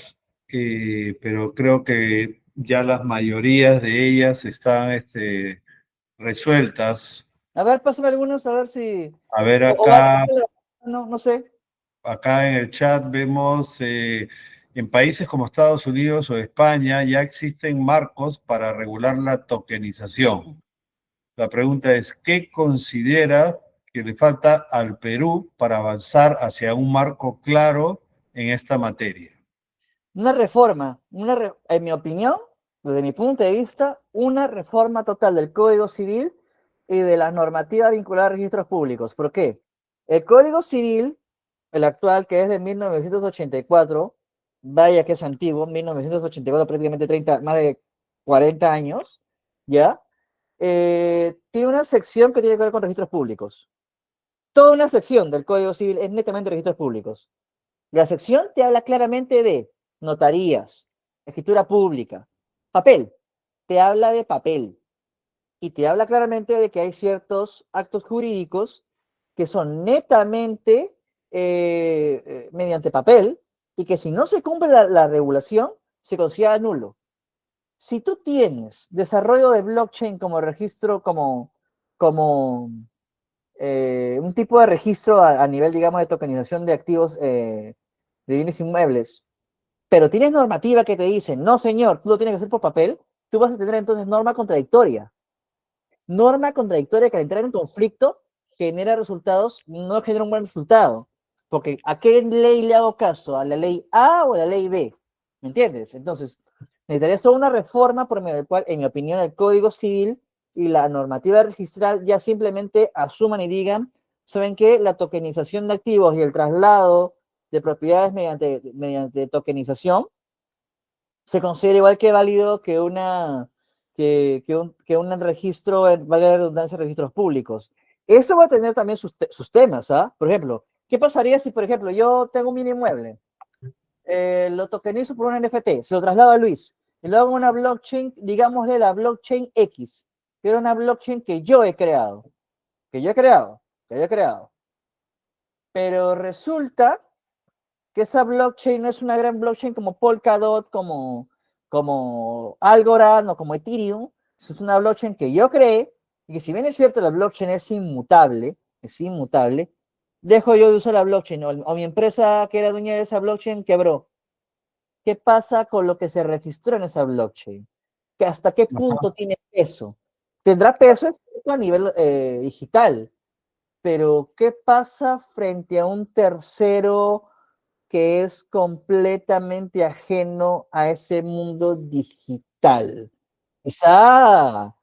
pero creo que ya las mayorías de ellas están resueltas. A ver, pásame algunos, a ver si... A ver, o no sé. acá en el chat vemos en países como Estados Unidos o España ya existen marcos para regular la tokenización. La pregunta es, ¿qué considera que le falta al Perú para avanzar hacia un marco claro en esta materia? Una reforma, en mi opinión, desde mi punto de vista, una reforma total del Código Civil y de la normativa vinculada a registros públicos. ¿Por qué? El Código Civil, el actual, que es de 1984, vaya que es antiguo, 1984, prácticamente más de 40 años, ¿ya? Tiene una sección que tiene que ver con registros públicos. Toda una sección del Código Civil es netamente registros públicos. La sección te habla claramente de notarías, escritura pública, papel, te habla de papel y te habla claramente de que hay ciertos actos jurídicos que son netamente mediante papel y que si no se cumple la regulación, se considera nulo. Si tú tienes desarrollo de blockchain como registro, como un tipo de registro a nivel, digamos, de tokenización de activos de bienes inmuebles, pero tienes normativa que te dice, no señor, tú lo tienes que hacer por papel, tú vas a tener entonces norma contradictoria. Norma contradictoria que al entrar en conflicto genera resultados, no genera un buen resultado. Porque ¿a qué ley le hago caso? ¿A la ley A o a la ley B? ¿Me entiendes? Entonces, necesitarías toda una reforma por medio del cual, en mi opinión, el Código Civil y la normativa registral ya simplemente asuman y digan, ¿saben qué? La tokenización de activos y el traslado de propiedades mediante tokenización se considera igual que válido que un registro, valga la redundancia, registros públicos. Eso va a tener también sus temas, ¿ah? Por ejemplo, ¿qué pasaría si, por ejemplo, yo tengo un bien inmueble, lo tokenizo por un NFT, se lo traslado a Luis, y luego hago una blockchain, digámosle la blockchain X, que era una blockchain que yo he creado, pero resulta que esa blockchain no es una gran blockchain como Polkadot, como Algorand o como Ethereum. Es una blockchain que yo creé y que si bien es cierto la blockchain es inmutable, dejo yo de usar la blockchain o mi empresa que era dueña de esa blockchain quebró. ¿Qué pasa con lo que se registró en esa blockchain? ¿Hasta qué punto tiene peso? Tendrá peso a nivel digital, pero ¿qué pasa frente a un tercero que es completamente ajeno a ese mundo digital? Quizá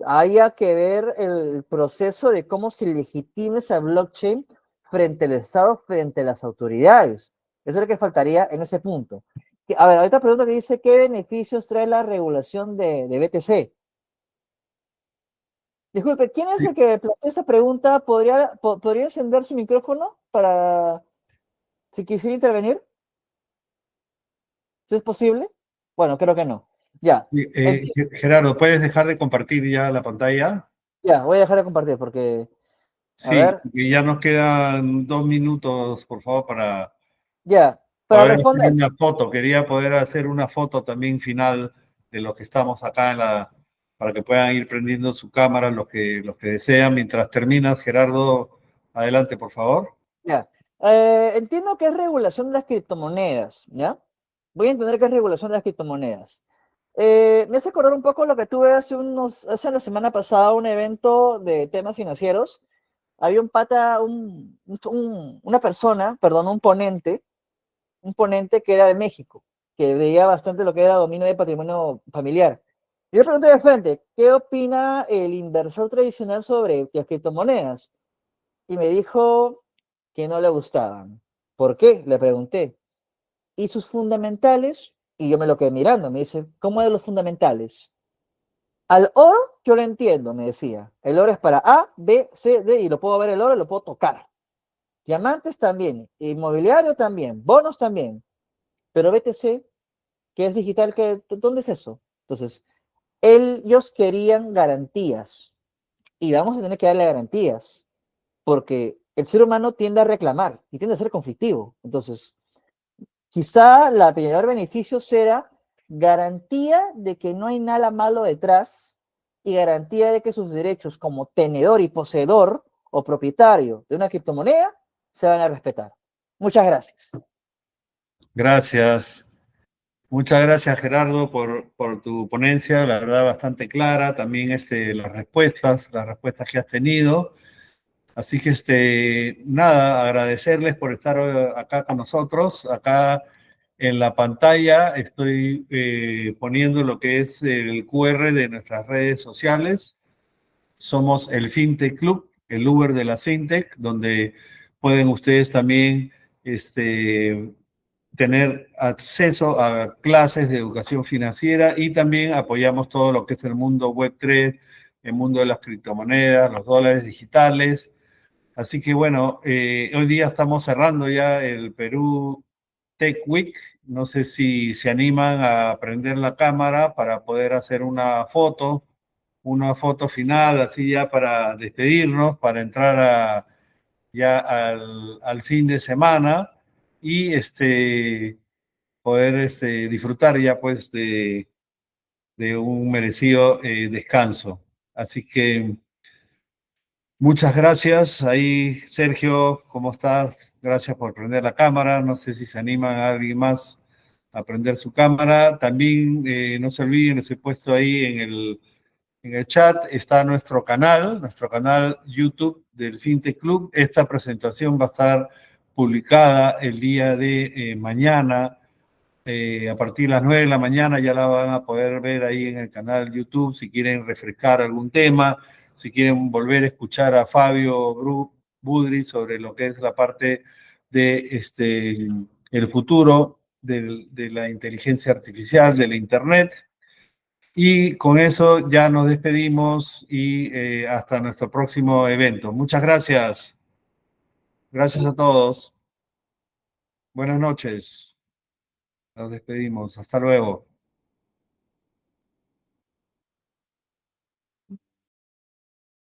haya que ver el proceso de cómo se legitima esa blockchain frente al Estado, frente a las autoridades. Eso es lo que faltaría en ese punto. A ver, ahorita pregunta que dice, ¿qué beneficios trae la regulación de BTC? Disculpe, ¿quién es el que planteó esa pregunta? ¿Podría encender su micrófono para si quisiera intervenir? ¿Si es posible? Bueno, creo que no. Ya. Gerardo, ¿puedes dejar de compartir ya la pantalla? Ya, voy a dejar de compartir porque, a Sí, ver, y ya nos quedan 2 minutos, por favor, para ya, para poder hacer responder. una foto. Quería poder hacer una foto también final de los que estamos acá para que puedan ir prendiendo su cámara los que desean. Mientras terminas, Gerardo, adelante, por favor. Ya. Entiendo que es regulación de las criptomonedas, ¿ya? Voy a entender que es regulación de las criptomonedas. Me hace acordar un poco lo que tuve hace la semana pasada, un evento de temas financieros. Había un pata, una persona, perdón, un ponente, un ponente que era de México, que veía bastante lo que era dominio de patrimonio familiar. Yo le pregunté de frente, ¿qué opina el inversor tradicional sobre las criptomonedas? Y me dijo que no le gustaban. ¿Por qué? Le pregunté. ¿Y sus fundamentales? Y yo me lo quedé mirando, me dice, ¿cómo eran los fundamentales? Al oro yo lo entiendo, me decía. El oro es para A, B, C, D, y lo puedo ver el oro, lo puedo tocar. Diamantes también, inmobiliario también, bonos también. Pero BTC, que es digital, ¿dónde es eso? Entonces, ellos querían garantías. Y vamos a tener que darle garantías. Porque el ser humano tiende a reclamar y tiende a ser conflictivo. Entonces, quizá la mayor beneficio será garantía de que no hay nada malo detrás y garantía de que sus derechos como tenedor y poseedor o propietario de una criptomoneda se van a respetar. Muchas gracias. Gracias. Muchas gracias, Gerardo, por tu ponencia, la verdad bastante clara, también las respuestas que has tenido. Así que, nada, agradecerles por estar acá con nosotros. Acá en la pantalla estoy poniendo lo que es el QR de nuestras redes sociales. Somos el FinTech Club, el Uber de la FinTech, donde pueden ustedes también tener acceso a clases de educación financiera y también apoyamos todo lo que es el mundo Web3, el mundo de las criptomonedas, los dólares digitales. Así que bueno, hoy día estamos cerrando ya el Perú Tech Week. No sé si se animan a prender la cámara para poder hacer una foto final, así ya para despedirnos, para entrar ya al fin de semana y poder disfrutar ya pues de un merecido descanso. Así que muchas gracias. Ahí, Sergio, ¿cómo estás? Gracias por prender la cámara. No sé si se animan a alguien más a prender su cámara. También no se olviden, les he puesto ahí en el chat, está nuestro canal YouTube del FinTech Club. Esta presentación va a estar publicada el día de mañana. A partir de las 9 de la mañana ya la van a poder ver ahí en el canal YouTube si quieren refrescar algún tema, si quieren volver a escuchar a Fabio Budri sobre lo que es la parte de el futuro de la inteligencia artificial, de la Internet. Y con eso ya nos despedimos y hasta nuestro próximo evento. Muchas gracias. Gracias a todos. Buenas noches. Nos despedimos. Hasta luego.